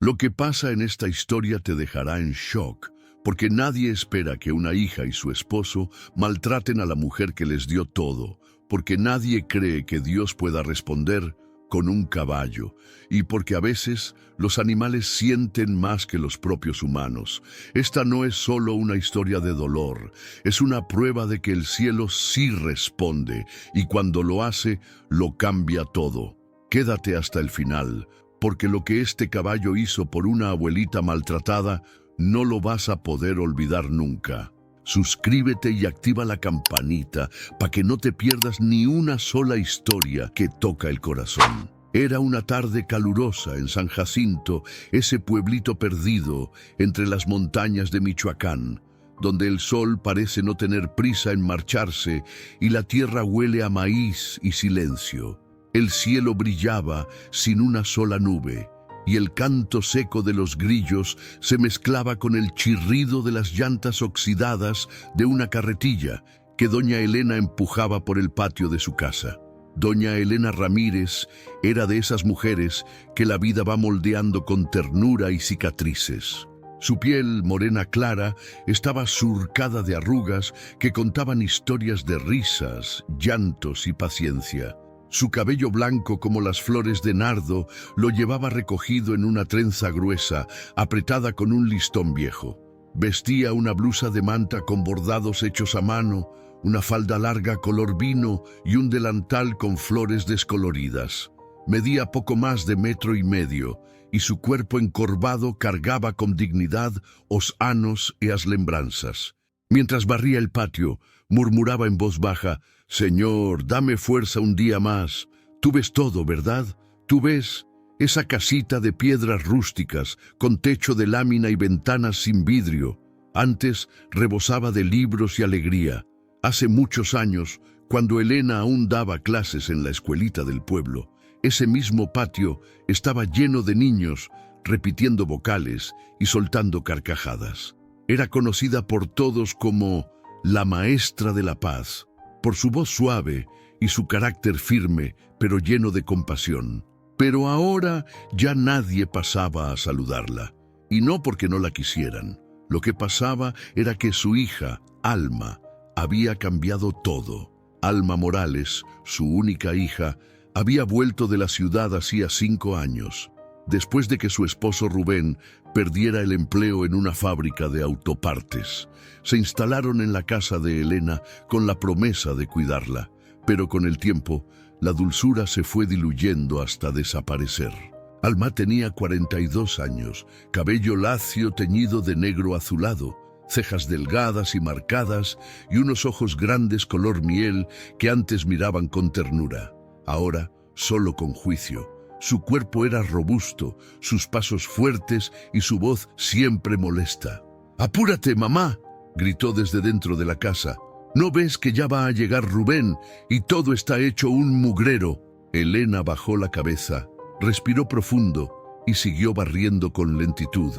Lo que pasa en esta historia te dejará en shock, porque nadie espera que una hija y su esposo maltraten a la mujer que les dio todo, porque nadie cree que Dios pueda responder con un caballo, y porque a veces los animales sienten más que los propios humanos. Esta no es solo una historia de dolor, es una prueba de que el cielo sí responde, y cuando lo hace, lo cambia todo. Quédate hasta el final, porque lo que este caballo hizo por una abuelita maltratada, no lo vas a poder olvidar nunca. Suscríbete y activa la campanita para que no te pierdas ni una sola historia que toca el corazón. Era una tarde calurosa en San Jacinto, ese pueblito perdido entre las montañas de Michoacán, donde el sol parece no tener prisa en marcharse y la tierra huele a maíz y silencio. El cielo brillaba sin una sola nube, y el canto seco de los grillos se mezclaba con el chirrido de las llantas oxidadas de una carretilla que doña Elena empujaba por el patio de su casa. Doña Elena Ramírez era de esas mujeres que la vida va moldeando con ternura y cicatrices. Su piel, morena clara, estaba surcada de arrugas que contaban historias de risas, llantos y paciencia. Su cabello blanco como las flores de nardo lo llevaba recogido en una trenza gruesa, apretada con un listón viejo. Vestía una blusa de manta con bordados hechos a mano, una falda larga color vino y un delantal con flores descoloridas. Medía poco más de 1,5 metros y su cuerpo encorvado cargaba con dignidad os anos e as lembranzas. Mientras barría el patio, murmuraba en voz baja: «Señor, dame fuerza un día más. Tú ves todo, ¿verdad? Tú ves esa casita de piedras rústicas, con techo de lámina y ventanas sin vidrio. Antes rebosaba de libros y alegría. Hace muchos años, cuando Elena aún daba clases en la escuelita del pueblo, ese mismo patio estaba lleno de niños, repitiendo vocales y soltando carcajadas. Era conocida por todos como la maestra de la paz, por su voz suave y su carácter firme, pero lleno de compasión. Pero ahora ya nadie pasaba a saludarla, y no porque no la quisieran. Lo que pasaba era que su hija, Alma, había cambiado todo. Alma Morales, su única hija, había vuelto de la ciudad hacía 5 años, después de que su esposo Rubén perdiera el empleo en una fábrica de autopartes. Se instalaron en la casa de Elena con la promesa de cuidarla, pero con el tiempo, la dulzura se fue diluyendo hasta desaparecer. Alma tenía 42 años, cabello lacio teñido de negro azulado, cejas delgadas y marcadas y unos ojos grandes color miel que antes miraban con ternura, ahora solo con juicio. Su cuerpo era robusto, sus pasos fuertes y su voz siempre molesta. «¡Apúrate, mamá!», gritó desde dentro de la casa. «¿No ves que ya va a llegar Rubén y todo está hecho un mugrero?». Elena bajó la cabeza, respiró profundo y siguió barriendo con lentitud.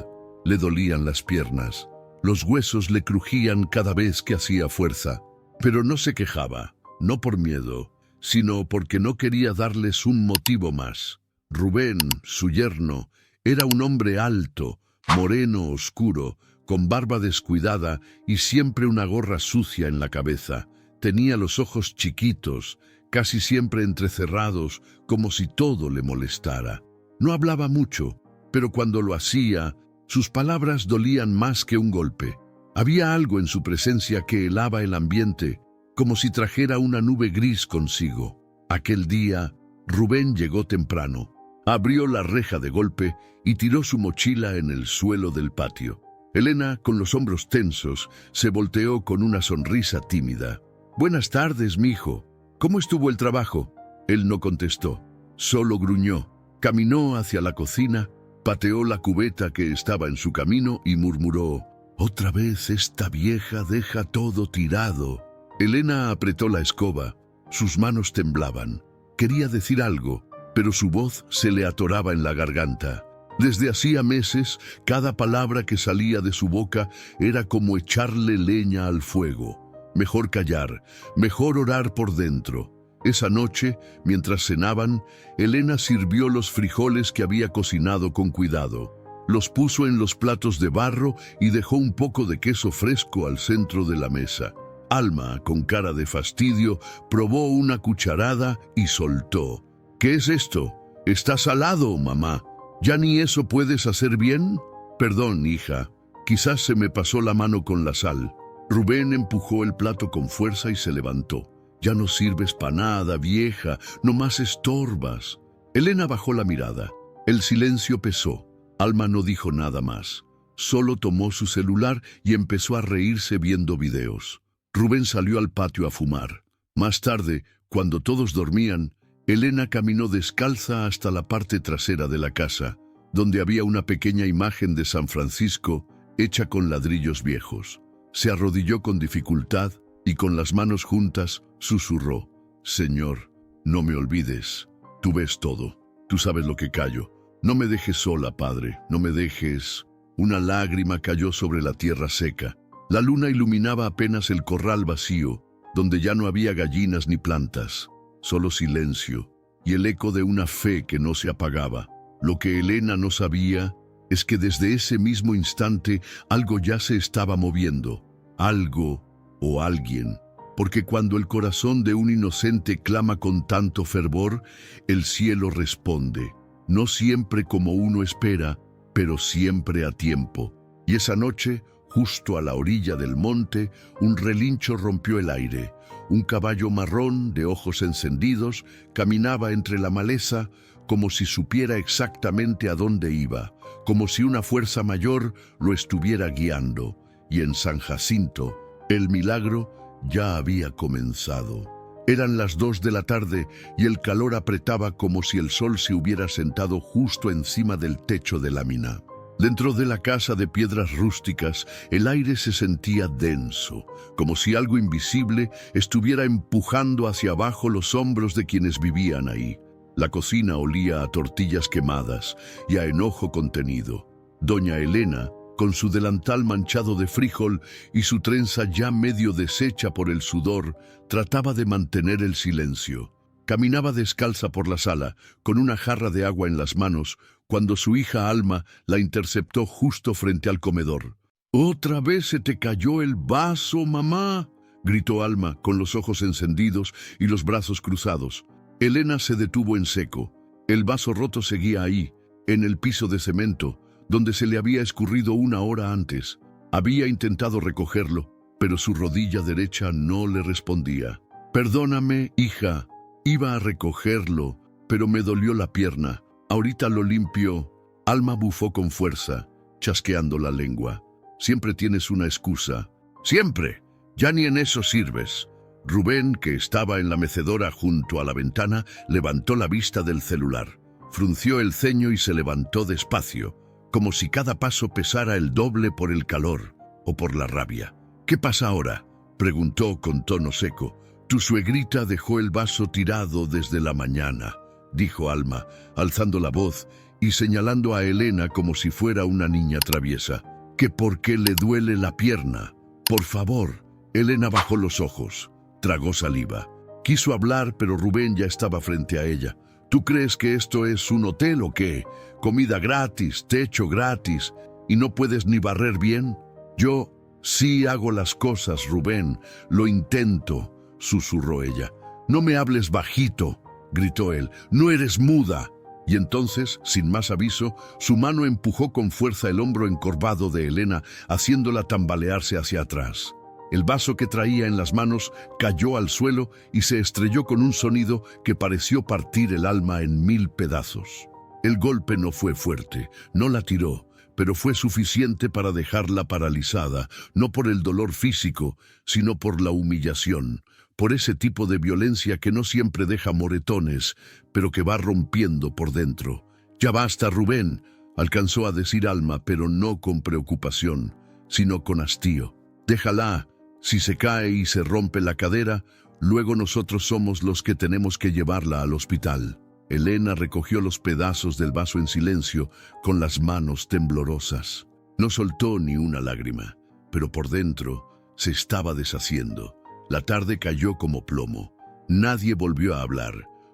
Le dolían las piernas. Los huesos le crujían cada vez que hacía fuerza. Pero no se quejaba, no por miedo, sino porque no quería darles un motivo más. Rubén, su yerno, era un hombre alto, moreno oscuro, con barba descuidada y siempre una gorra sucia en la cabeza. Tenía los ojos chiquitos, casi siempre entrecerrados, como si todo le molestara. No hablaba mucho, pero cuando lo hacía, sus palabras dolían más que un golpe. Había algo en su presencia que helaba el ambiente, como si trajera una nube gris consigo. Aquel día, Rubén llegó temprano. Abrió la reja de golpe y tiró su mochila en el suelo del patio. Elena, con los hombros tensos, se volteó con una sonrisa tímida. «Buenas tardes, mijo. ¿Cómo estuvo el trabajo?». Él no contestó, solo gruñó. Caminó hacia la cocina, pateó la cubeta que estaba en su camino y murmuró: «Otra vez esta vieja deja todo tirado». Elena apretó la escoba. Sus manos temblaban. Quería decir algo, pero su voz se le atoraba en la garganta. Desde hacía meses, cada palabra que salía de su boca era como echarle leña al fuego. Mejor callar, mejor orar por dentro. Esa noche, mientras cenaban, Elena sirvió los frijoles que había cocinado con cuidado. los puso en los platos de barro y dejó un poco de queso fresco al centro de la mesa. Alma, con cara de fastidio, probó una cucharada y soltó. «¿Qué es esto? Está salado, mamá. ¿Ya ni eso puedes hacer bien?» «Perdón, hija. Quizás se me pasó la mano con la sal». Rubén empujó el plato con fuerza y se levantó. «Ya no sirves para nada, vieja. Nomás estorbas». Elena bajó la mirada. El silencio pesó. Alma no dijo nada más. Solo tomó su celular y empezó a reírse viendo videos. Rubén salió al patio a fumar. Más tarde, cuando todos dormían, Elena caminó descalza hasta la parte trasera de la casa, donde había una pequeña imagen de San Francisco hecha con ladrillos viejos. Se arrodilló con dificultad y con las manos juntas susurró: «Señor, no me olvides. Tú ves todo. Tú sabes lo que callo. No me dejes sola, Padre. No me dejes». Una lágrima cayó sobre la tierra seca. La luna iluminaba apenas el corral vacío, donde ya no había gallinas ni plantas. Solo silencio y el eco de una fe que no se apagaba. Lo que Elena no sabía es que desde ese mismo instante algo ya se estaba moviendo. Algo o alguien. Porque cuando el corazón de un inocente clama con tanto fervor, el cielo responde. No siempre como uno espera, pero siempre a tiempo. Y esa noche, justo a la orilla del monte, un relincho rompió el aire. Un caballo marrón, de ojos encendidos, caminaba entre la maleza como si supiera exactamente a dónde iba, como si una fuerza mayor lo estuviera guiando. Y en San Jacinto, el milagro ya había comenzado. Eran las 2 de la tarde y el calor apretaba como si el sol se hubiera sentado justo encima del techo de lámina. Dentro de la casa de piedras rústicas, el aire se sentía denso, como si algo invisible estuviera empujando hacia abajo los hombros de quienes vivían ahí. La cocina olía a tortillas quemadas y a enojo contenido. Doña Elena, con su delantal manchado de frijol y su trenza ya medio deshecha por el sudor, trataba de mantener el silencio. Caminaba descalza por la sala, con una jarra de agua en las manos, cuando su hija Alma la interceptó justo frente al comedor. «¿Otra vez se te cayó el vaso, mamá?», gritó Alma, con los ojos encendidos y los brazos cruzados. Elena se detuvo en seco. El vaso roto seguía ahí, en el piso de cemento, donde se le había escurrido una hora antes. Había intentado recogerlo, pero su rodilla derecha no le respondía. «Perdóname, hija. Iba a recogerlo, pero me dolió la pierna. Ahorita lo limpio». Alma bufó con fuerza, chasqueando la lengua. «Siempre tienes una excusa. ¡Siempre! Ya ni en eso sirves». Rubén, que estaba en la mecedora junto a la ventana, levantó la vista del celular. Frunció el ceño y se levantó despacio, como si cada paso pesara el doble por el calor o por la rabia. «¿Qué pasa ahora?», preguntó con tono seco. «Tu suegrita dejó el vaso tirado desde la mañana», dijo Alma, alzando la voz y señalando a Elena como si fuera una niña traviesa. «¿Que por qué le duele la pierna? Por favor». Elena bajó los ojos, tragó saliva. Quiso hablar, pero Rubén ya estaba frente a ella. «¿Tú crees que esto es un hotel o qué? Comida gratis, techo gratis, ¿y no puedes ni barrer bien?» «Yo sí hago las cosas, Rubén, lo intento», susurró ella. «No me hables bajito», gritó él. «No eres muda». Y entonces, sin más aviso, su mano empujó con fuerza el hombro encorvado de Elena, haciéndola tambalearse hacia atrás. El vaso que traía en las manos cayó al suelo y se estrelló con un sonido que pareció partir el alma en 1000 pedazos. El golpe no fue fuerte, no la tiró, pero fue suficiente para dejarla paralizada, no por el dolor físico, sino por la humillación, por ese tipo de violencia que no siempre deja moretones, pero que va rompiendo por dentro. «Ya basta, Rubén», alcanzó a decir Alma, pero no con preocupación, sino con hastío. «Déjala. Si se cae y se rompe la cadera, luego nosotros somos los que tenemos que llevarla al hospital». Elena recogió los pedazos del vaso en silencio, con las manos temblorosas. No soltó ni una lágrima, pero por dentro se estaba deshaciendo. La tarde cayó como plomo. Nadie volvió a hablar.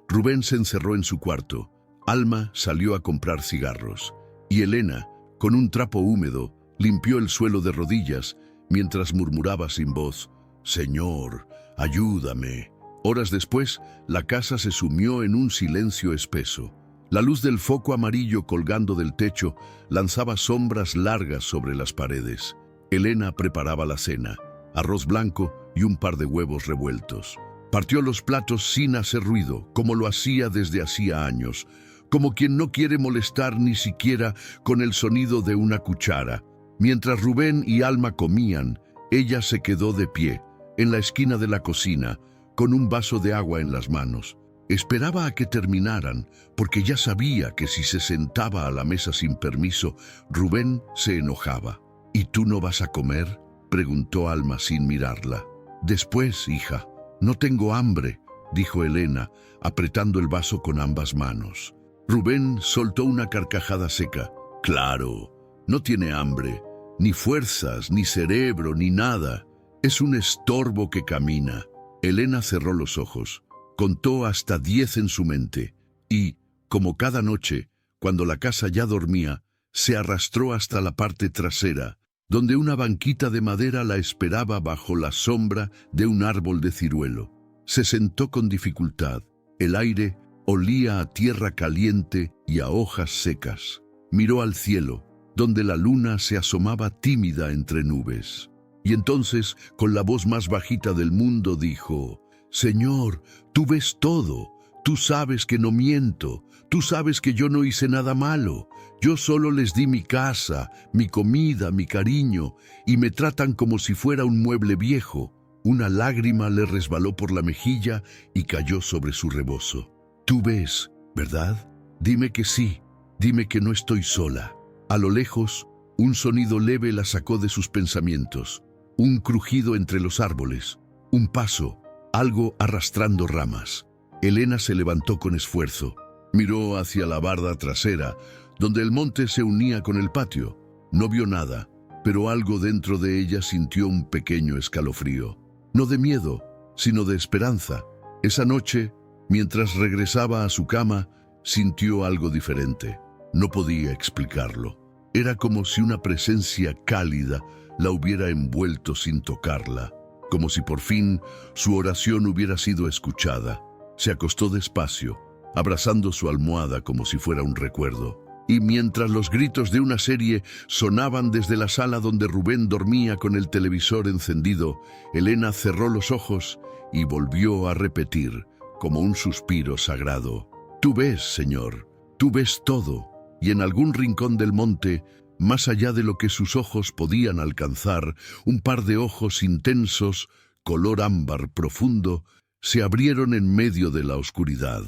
Rubén se encerró en su cuarto. Alma salió a comprar cigarros. Y Elena, Con un trapo húmedo, limpió el suelo de rodillas mientras murmuraba sin voz: «Señor, ayúdame». Horas después, la casa se sumió en un silencio espeso. La luz del foco amarillo colgando del techo lanzaba sombras largas sobre las paredes. Elena preparaba la cena, arroz blanco y un par de huevos revueltos. Partió los platos sin hacer ruido, como lo hacía desde hacía años, como quien no quiere molestar ni siquiera con el sonido de una cuchara. Mientras Rubén y Alma comían, ella se quedó de pie, en la esquina de la cocina, con un vaso de agua en las manos. Esperaba a que terminaran, porque ya sabía que si se sentaba a la mesa sin permiso, Rubén se enojaba. «¿Y tú no vas a comer?», preguntó Alma sin mirarla. «Después, hija. No tengo hambre», dijo Elena, apretando el vaso con ambas manos. Rubén soltó una carcajada seca. «Claro, no tiene hambre, ni fuerzas, ni cerebro, ni nada. Es un estorbo que camina». Elena cerró los ojos, contó hasta 10 en su mente y, como cada noche, cuando la casa ya dormía, se arrastró hasta la parte trasera, donde una banquita de madera la esperaba bajo la sombra de un árbol de ciruelo. Se sentó con dificultad. El aire olía a tierra caliente y a hojas secas. Miró al cielo, donde la luna se asomaba tímida entre nubes. Y entonces, con la voz más bajita del mundo, dijo: «Señor, tú ves todo. Tú sabes que no miento. Tú sabes que yo no hice nada malo. Yo solo les di mi casa, mi comida, mi cariño, y me tratan como si fuera un mueble viejo». Una lágrima le resbaló por la mejilla y cayó sobre su rebozo. «Tú ves, ¿verdad? Dime que sí. Dime que no estoy sola». A lo lejos, un sonido leve la sacó de sus pensamientos. Un crujido entre los árboles, un paso, algo arrastrando ramas. Elena se levantó con esfuerzo. Miró hacia la barda trasera, donde el monte se unía con el patio. No vio nada, pero algo dentro de ella sintió un pequeño escalofrío. No de miedo, sino de esperanza. Esa noche, mientras regresaba a su cama, sintió algo diferente. No podía explicarlo. Era como si una presencia cálida la hubiera envuelto sin tocarla, como si por fin su oración hubiera sido escuchada. Se acostó despacio, abrazando su almohada como si fuera un recuerdo. Y mientras los gritos de una serie sonaban desde la sala donde Rubén dormía con el televisor encendido, Elena cerró los ojos y volvió a repetir, como un suspiro sagrado: «Tú ves, Señor, tú ves todo». Y en algún rincón del monte, más allá de lo que sus ojos podían alcanzar, un par de ojos intensos, color ámbar profundo, se abrieron en medio de la oscuridad.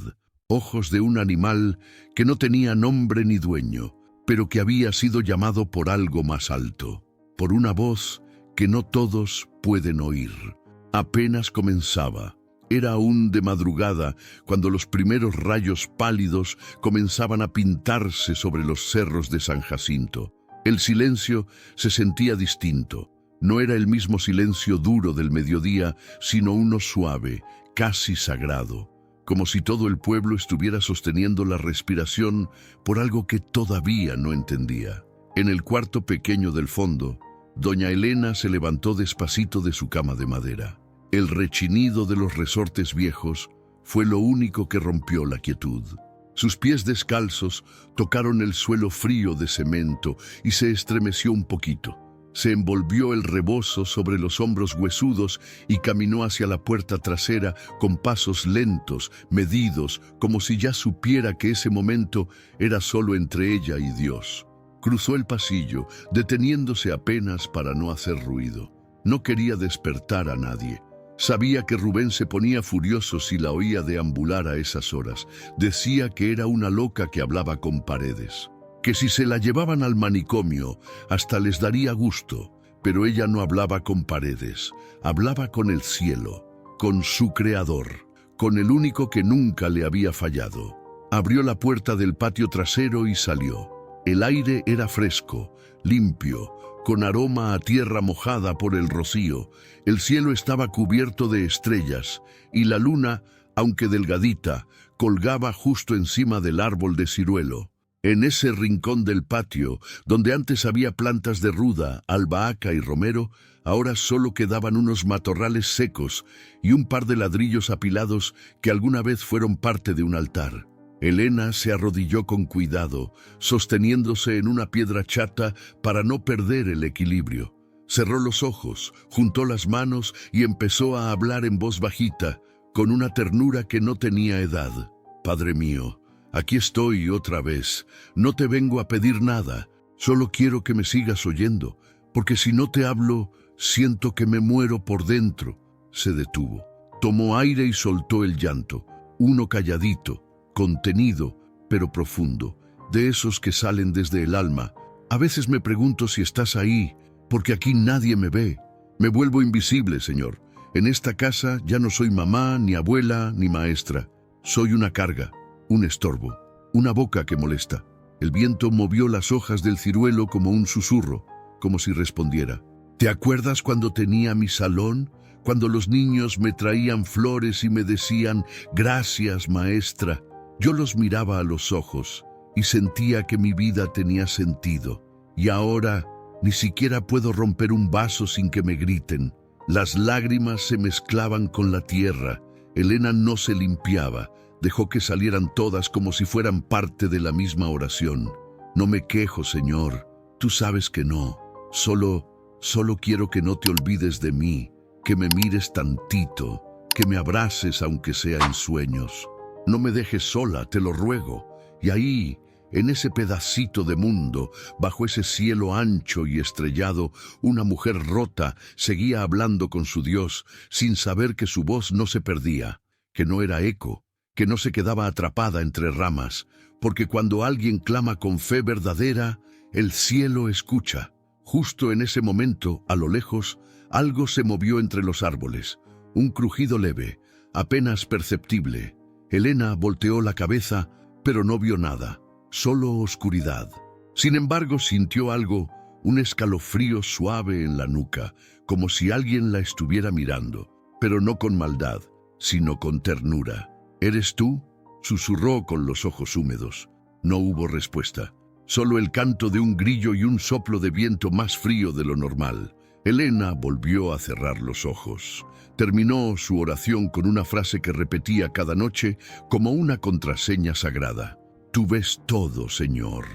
Ojos de un animal que no tenía nombre ni dueño, pero que había sido llamado por algo más alto, por una voz que no todos pueden oír. Apenas comenzaba. Era aún de madrugada cuando los primeros rayos pálidos comenzaban a pintarse sobre los cerros de San Jacinto. El silencio se sentía distinto. No era el mismo silencio duro del mediodía, sino uno suave, casi sagrado, como si todo el pueblo estuviera sosteniendo la respiración por algo que todavía no entendía. En el cuarto pequeño del fondo, doña Elena se levantó despacito de su cama de madera. El rechinido de los resortes viejos fue lo único que rompió la quietud. Sus pies descalzos tocaron el suelo frío de cemento y se estremeció un poquito. Se envolvió el rebozo sobre los hombros huesudos y caminó hacia la puerta trasera con pasos lentos, medidos, como si ya supiera que ese momento era solo entre ella y Dios. Cruzó el pasillo, deteniéndose apenas para no hacer ruido. No quería despertar a nadie. Sabía que Rubén se ponía furioso si la oía deambular a esas horas. Decía que era una loca que hablaba con paredes, que si se la llevaban al manicomio hasta les daría gusto, pero ella no hablaba con paredes, hablaba con el cielo, con su creador, con el único que nunca le había fallado. Abrió la puerta del patio trasero y salió. El aire era fresco, limpio, con aroma a tierra mojada por el rocío. El cielo estaba cubierto de estrellas y la luna, aunque delgadita, colgaba justo encima del árbol de ciruelo. En ese rincón del patio, donde antes había plantas de ruda, albahaca y romero, ahora solo quedaban unos matorrales secos y un par de ladrillos apilados que alguna vez fueron parte de un altar. Elena se arrodilló con cuidado, sosteniéndose en una piedra chata para no perder el equilibrio. Cerró los ojos, juntó las manos y empezó a hablar en voz bajita, con una ternura que no tenía edad. Padre mío, aquí estoy otra vez. No te vengo a pedir nada, solo quiero que me sigas oyendo, porque si no te hablo, siento que me muero por dentro. Se detuvo, tomó aire y soltó el llanto, uno calladito, contenido, pero profundo, de esos que salen desde el alma. A veces me pregunto si estás ahí, porque aquí nadie me ve. Me vuelvo invisible, Señor. En esta casa ya no soy mamá, ni abuela, ni maestra. Soy una carga, un estorbo, una boca que molesta. El viento movió las hojas del ciruelo como un susurro, como si respondiera. ¿Te acuerdas cuando tenía mi salón? Cuando los niños me traían flores y me decían, gracias, maestra. Yo los miraba a los ojos y sentía que mi vida tenía sentido. Y ahora ni siquiera puedo romper un vaso sin que me griten. Las lágrimas se mezclaban con la tierra. Elena no se limpiaba. Dejó que salieran todas como si fueran parte de la misma oración. No me quejo, Señor. Tú sabes que no. Solo quiero que no te olvides de mí, que me mires tantito, que me abraces aunque sea en sueños. No me dejes sola, te lo ruego. Y ahí, en ese pedacito de mundo, bajo ese cielo ancho y estrellado, una mujer rota seguía hablando con su Dios, sin saber que su voz no se perdía, que no era eco, que no se quedaba atrapada entre ramas, porque cuando alguien clama con fe verdadera, el cielo escucha. Justo en ese momento, a lo lejos, algo se movió entre los árboles, un crujido leve, apenas perceptible. Elena volteó la cabeza, pero no vio nada, solo oscuridad. Sin embargo, sintió algo, un escalofrío suave en la nuca, como si alguien la estuviera mirando, pero no con maldad, sino con ternura. ¿Eres tú?, susurró con los ojos húmedos. No hubo respuesta, solo el canto de un grillo y un soplo de viento más frío de lo normal. Elena volvió a cerrar los ojos. Terminó su oración con una frase que repetía cada noche como una contraseña sagrada. Tú ves todo, Señor,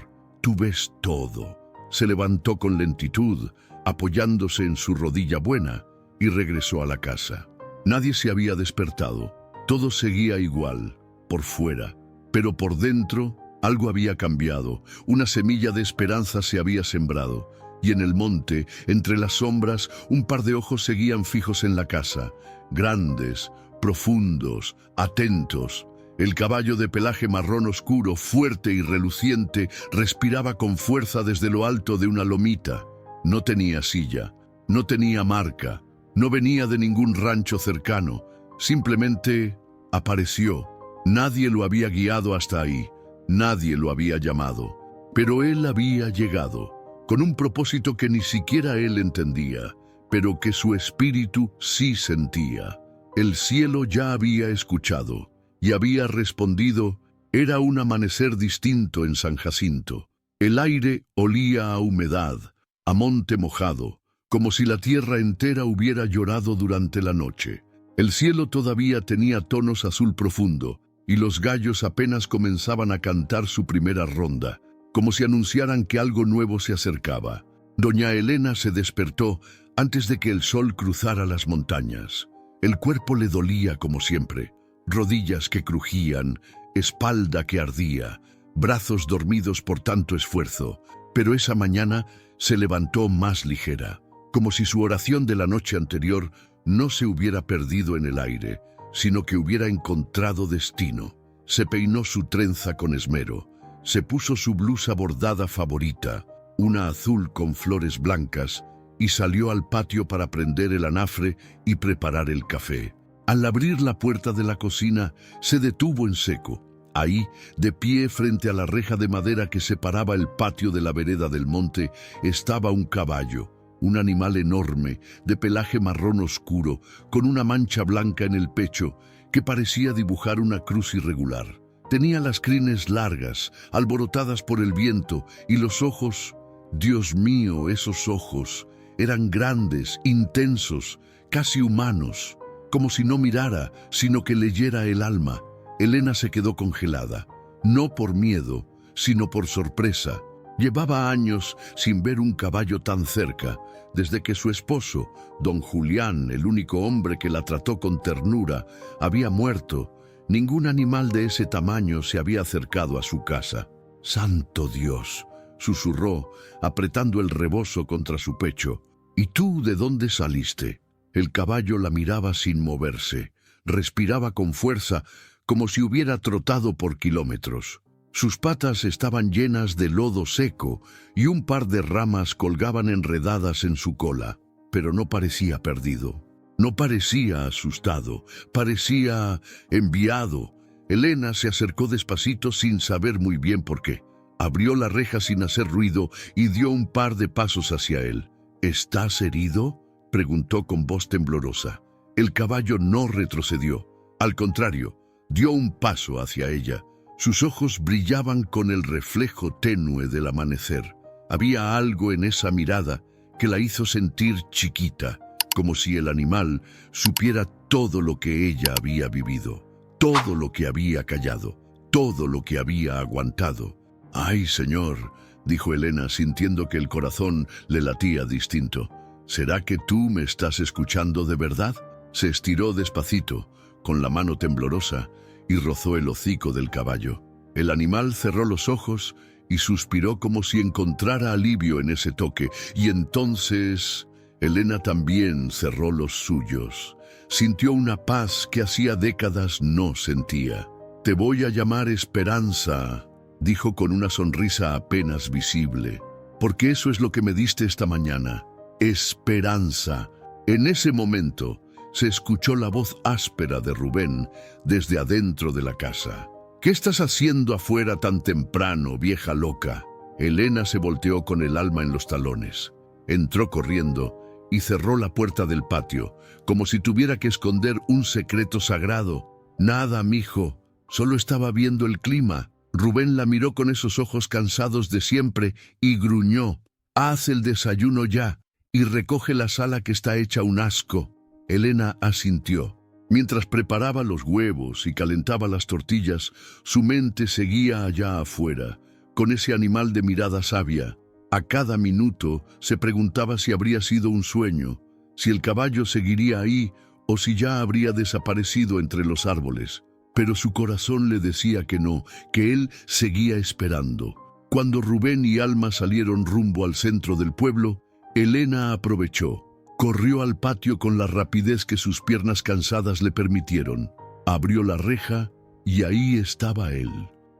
tú ves todo. Se levantó con lentitud, apoyándose en su rodilla buena, y regresó a la casa. Nadie se había despertado. Todo seguía igual, por fuera, pero por dentro algo había cambiado. Una semilla de esperanza se había sembrado, y en el monte, entre las sombras, un par de ojos seguían fijos en la casa, grandes, profundos, atentos. El caballo de pelaje marrón oscuro, fuerte y reluciente, respiraba con fuerza desde lo alto de una lomita. No tenía silla, no tenía marca, no venía de ningún rancho cercano, simplemente apareció. Nadie lo había guiado hasta ahí, nadie lo había llamado, pero él había llegado, con un propósito que ni siquiera él entendía, pero que su espíritu sí sentía. El cielo ya había escuchado y había respondido. Era un amanecer distinto en San Jacinto. El aire olía a humedad, a monte mojado, como si la tierra entera hubiera llorado durante la noche. El cielo todavía tenía tonos azul profundo, y los gallos apenas comenzaban a cantar su primera ronda, como si anunciaran que algo nuevo se acercaba. Doña Elena se despertó antes de que el sol cruzara las montañas. El cuerpo le dolía como siempre, rodillas que crujían, espalda que ardía, brazos dormidos por tanto esfuerzo, pero esa mañana se levantó más ligera, como si su oración de la noche anterior no se hubiera perdido en el aire, sino que hubiera encontrado destino. Se peinó su trenza con esmero, se puso su blusa bordada favorita, una azul con flores blancas, y salió al patio para prender el anafre y preparar el café. Al abrir la puerta de la cocina, se detuvo en seco. Ahí, de pie frente a la reja de madera que separaba el patio de la vereda del monte, estaba un caballo, un animal enorme, de pelaje marrón oscuro, con una mancha blanca en el pecho, que parecía dibujar una cruz irregular. Tenía las crines largas, alborotadas por el viento, y los ojos, Dios mío, esos ojos, eran grandes, intensos, casi humanos, como si no mirara, sino que leyera el alma. Elena se quedó congelada, no por miedo, sino por sorpresa. Llevaba años sin ver un caballo tan cerca, desde que su esposo, don Julián, el único hombre que la trató con ternura, había muerto. Ningún animal de ese tamaño se había acercado a su casa. «¡Santo Dios!», susurró, apretando el rebozo contra su pecho. «¿Y tú de dónde saliste?». El caballo la miraba sin moverse. Respiraba con fuerza, como si hubiera trotado por kilómetros. Sus patas estaban llenas de lodo seco y un par de ramas colgaban enredadas en su cola, pero no parecía perdido. No parecía asustado, parecía enviado. Elena se acercó despacito sin saber muy bien por qué. Abrió la reja sin hacer ruido y dio un par de pasos hacia él. «¿Estás herido?», preguntó con voz temblorosa. El caballo no retrocedió. Al contrario, dio un paso hacia ella. Sus ojos brillaban con el reflejo tenue del amanecer. Había algo en esa mirada que la hizo sentir chiquita, como si el animal supiera todo lo que ella había vivido, todo lo que había callado, todo lo que había aguantado. «Ay, señor», dijo Elena, sintiendo que el corazón le latía distinto. «¿Será que tú me estás escuchando de verdad?». Se estiró despacito, con la mano temblorosa, y rozó el hocico del caballo. El animal cerró los ojos y suspiró como si encontrara alivio en ese toque, y entonces Elena también cerró los suyos. Sintió una paz que hacía décadas no sentía. «Te voy a llamar Esperanza», dijo con una sonrisa apenas visible, «porque eso es lo que me diste esta mañana. Esperanza». En ese momento se escuchó la voz áspera de Rubén desde adentro de la casa. «¿Qué estás haciendo afuera tan temprano, vieja loca?». Elena se volteó con el alma en los talones. Entró corriendo y cerró la puerta del patio, como si tuviera que esconder un secreto sagrado. «Nada, mijo, solo estaba viendo el clima». Rubén la miró con esos ojos cansados de siempre y gruñó: «Haz el desayuno ya y recoge la sala que está hecha un asco». Elena asintió. Mientras preparaba los huevos y calentaba las tortillas, su mente seguía allá afuera, con ese animal de mirada sabia. A cada minuto se preguntaba si habría sido un sueño, si el caballo seguiría ahí o si ya habría desaparecido entre los árboles. Pero su corazón le decía que no, que él seguía esperando. Cuando Rubén y Alma salieron rumbo al centro del pueblo, Elena aprovechó. Corrió al patio con la rapidez que sus piernas cansadas le permitieron. Abrió la reja y ahí estaba él,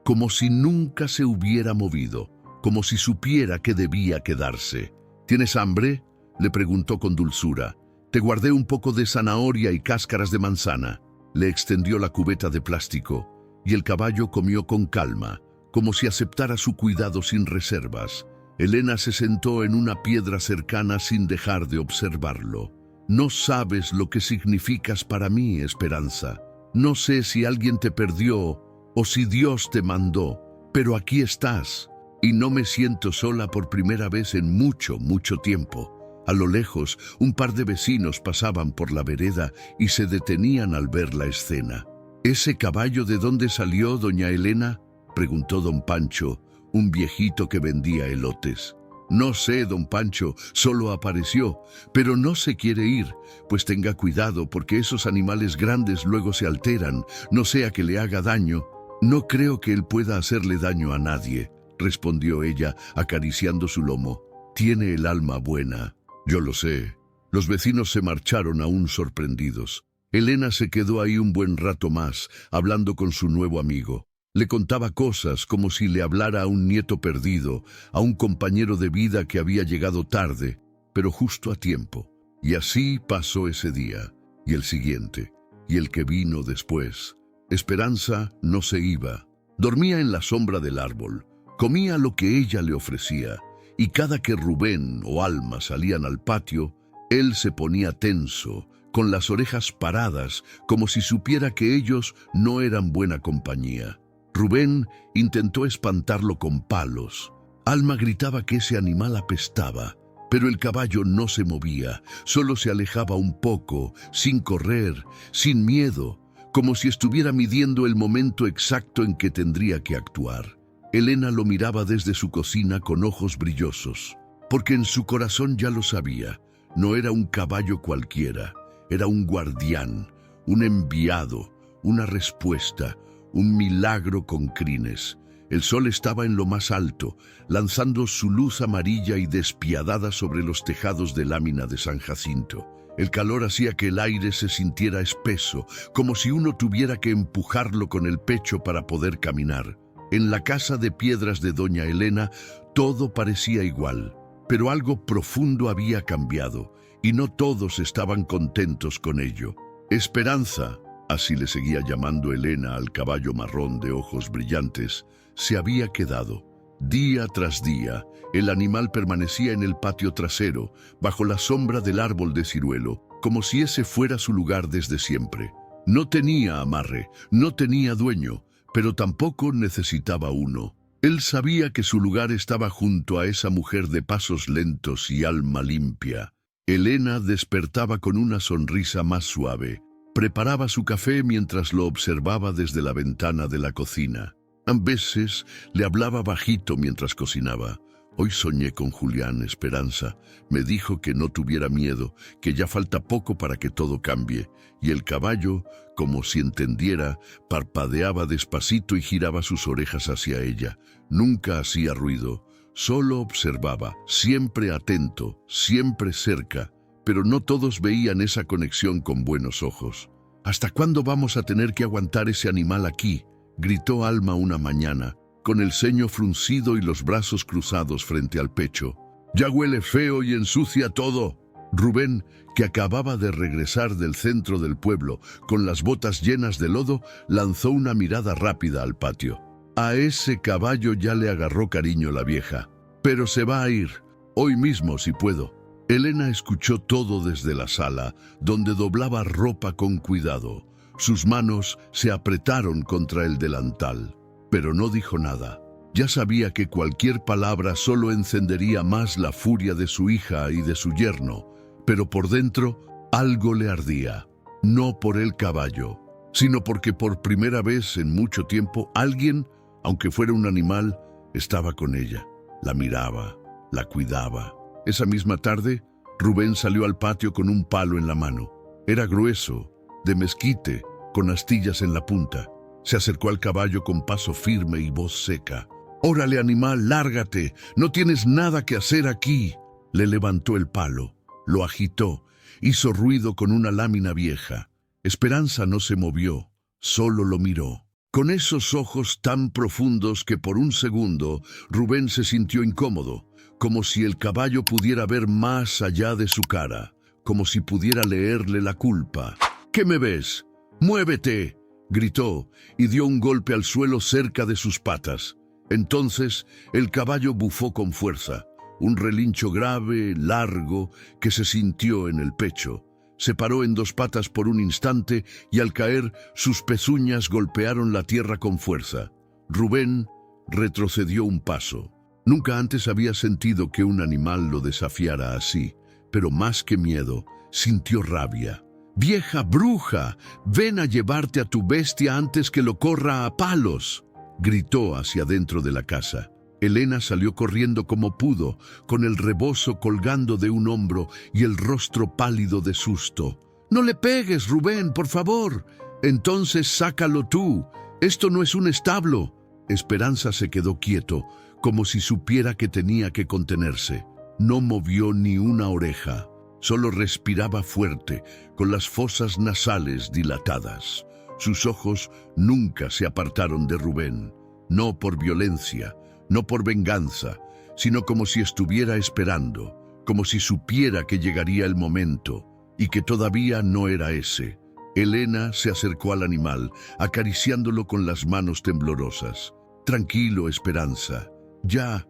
como si nunca se hubiera movido, como si supiera que debía quedarse. «¿Tienes hambre?», le preguntó con dulzura. «Te guardé un poco de zanahoria y cáscaras de manzana». Le extendió la cubeta de plástico y el caballo comió con calma, como si aceptara su cuidado sin reservas. Elena se sentó en una piedra cercana sin dejar de observarlo. «No sabes lo que significas para mí, Esperanza. No sé si alguien te perdió o si Dios te mandó, pero aquí estás, y no me siento sola por primera vez en mucho, mucho tiempo». A lo lejos, un par de vecinos pasaban por la vereda y se detenían al ver la escena. «¿Ese caballo de dónde salió, doña Elena?», preguntó don Pancho, un viejito que vendía elotes. «No sé, don Pancho, solo apareció, pero no se quiere ir. Pues tenga cuidado, porque esos animales grandes luego se alteran, no sea que le haga daño». «No creo que él pueda hacerle daño a nadie», respondió ella, acariciando su lomo. «Tiene el alma buena». «Yo lo sé». Los vecinos se marcharon aún sorprendidos. Elena se quedó ahí un buen rato más, hablando con su nuevo amigo. Le contaba cosas como si le hablara a un nieto perdido, a un compañero de vida que había llegado tarde, pero justo a tiempo. Y así pasó ese día, y el siguiente, y el que vino después. Esperanza no se iba. Dormía en la sombra del árbol, comía lo que ella le ofrecía, y cada que Rubén o Alma salían al patio, él se ponía tenso, con las orejas paradas, como si supiera que ellos no eran buena compañía. Rubén intentó espantarlo con palos. Alma gritaba que ese animal apestaba, pero el caballo no se movía, solo se alejaba un poco, sin correr, sin miedo, como si estuviera midiendo el momento exacto en que tendría que actuar. Elena lo miraba desde su cocina con ojos brillosos, porque en su corazón ya lo sabía. No era un caballo cualquiera, era un guardián, un enviado, una respuesta, un milagro con crines. El sol estaba en lo más alto, lanzando su luz amarilla y despiadada sobre los tejados de lámina de San Jacinto. El calor hacía que el aire se sintiera espeso, como si uno tuviera que empujarlo con el pecho para poder caminar. En la casa de piedras de doña Elena todo parecía igual, pero algo profundo había cambiado, y no todos estaban contentos con ello. Esperanza, así le seguía llamando Elena al caballo marrón de ojos brillantes, se había quedado. Día tras día, el animal permanecía en el patio trasero, bajo la sombra del árbol de ciruelo, como si ese fuera su lugar desde siempre. No tenía amarre, no tenía dueño, pero tampoco necesitaba uno. Él sabía que su lugar estaba junto a esa mujer de pasos lentos y alma limpia. Elena despertaba con una sonrisa más suave. Preparaba su café mientras lo observaba desde la ventana de la cocina. A veces le hablaba bajito mientras cocinaba. Hoy soñé con Julián, Esperanza. Me dijo que no tuviera miedo, que ya falta poco para que todo cambie. Y el caballo, como si entendiera, parpadeaba despacito y giraba sus orejas hacia ella. Nunca hacía ruido, solo observaba, siempre atento, siempre cerca. Pero no todos veían esa conexión con buenos ojos. ¿Hasta cuándo vamos a tener que aguantar ese animal aquí?, gritó Alma una mañana, con el ceño fruncido y los brazos cruzados frente al pecho. «Ya huele feo y ensucia todo». Rubén, que acababa de regresar del centro del pueblo, con las botas llenas de lodo, lanzó una mirada rápida al patio. A ese caballo ya le agarró cariño la vieja. «Pero se va a ir, hoy mismo si puedo». Elena escuchó todo desde la sala, donde doblaba ropa con cuidado. Sus manos se apretaron contra el delantal, pero no dijo nada. Ya sabía que cualquier palabra solo encendería más la furia de su hija y de su yerno, pero por dentro algo le ardía. No por el caballo, sino porque por primera vez en mucho tiempo alguien, aunque fuera un animal, estaba con ella. La miraba, la cuidaba. Esa misma tarde, Rubén salió al patio con un palo en la mano. Era grueso, de mezquite, con astillas en la punta. Se acercó al caballo con paso firme y voz seca. «Órale, animal, lárgate, no tienes nada que hacer aquí». Le levantó el palo, lo agitó, hizo ruido con una lámina vieja. Esperanza no se movió, solo lo miró. Con esos ojos tan profundos que por un segundo Rubén se sintió incómodo, como si el caballo pudiera ver más allá de su cara, como si pudiera leerle la culpa. «¿Qué me ves? ¡Muévete!», gritó, y dio un golpe al suelo cerca de sus patas. Entonces el caballo bufó con fuerza, un relincho grave, largo, que se sintió en el pecho. Se paró en dos patas por un instante y al caer sus pezuñas golpearon la tierra con fuerza. Rubén retrocedió un paso. Nunca antes había sentido que un animal lo desafiara así, pero más que miedo, sintió rabia. «¡Vieja bruja! ¡Ven a llevarte a tu bestia antes que lo corra a palos!», gritó hacia dentro de la casa. Elena salió corriendo como pudo, con el rebozo colgando de un hombro y el rostro pálido de susto. «¡No le pegues, Rubén, por favor! Entonces sácalo tú. Esto no es un establo». Esperanza se quedó quieto, como si supiera que tenía que contenerse. No movió ni una oreja. Solo respiraba fuerte, con las fosas nasales dilatadas. Sus ojos nunca se apartaron de Rubén, no por violencia, no por venganza, sino como si estuviera esperando, como si supiera que llegaría el momento, y que todavía no era ese. Elena se acercó al animal, acariciándolo con las manos temblorosas. «Tranquilo, Esperanza, ya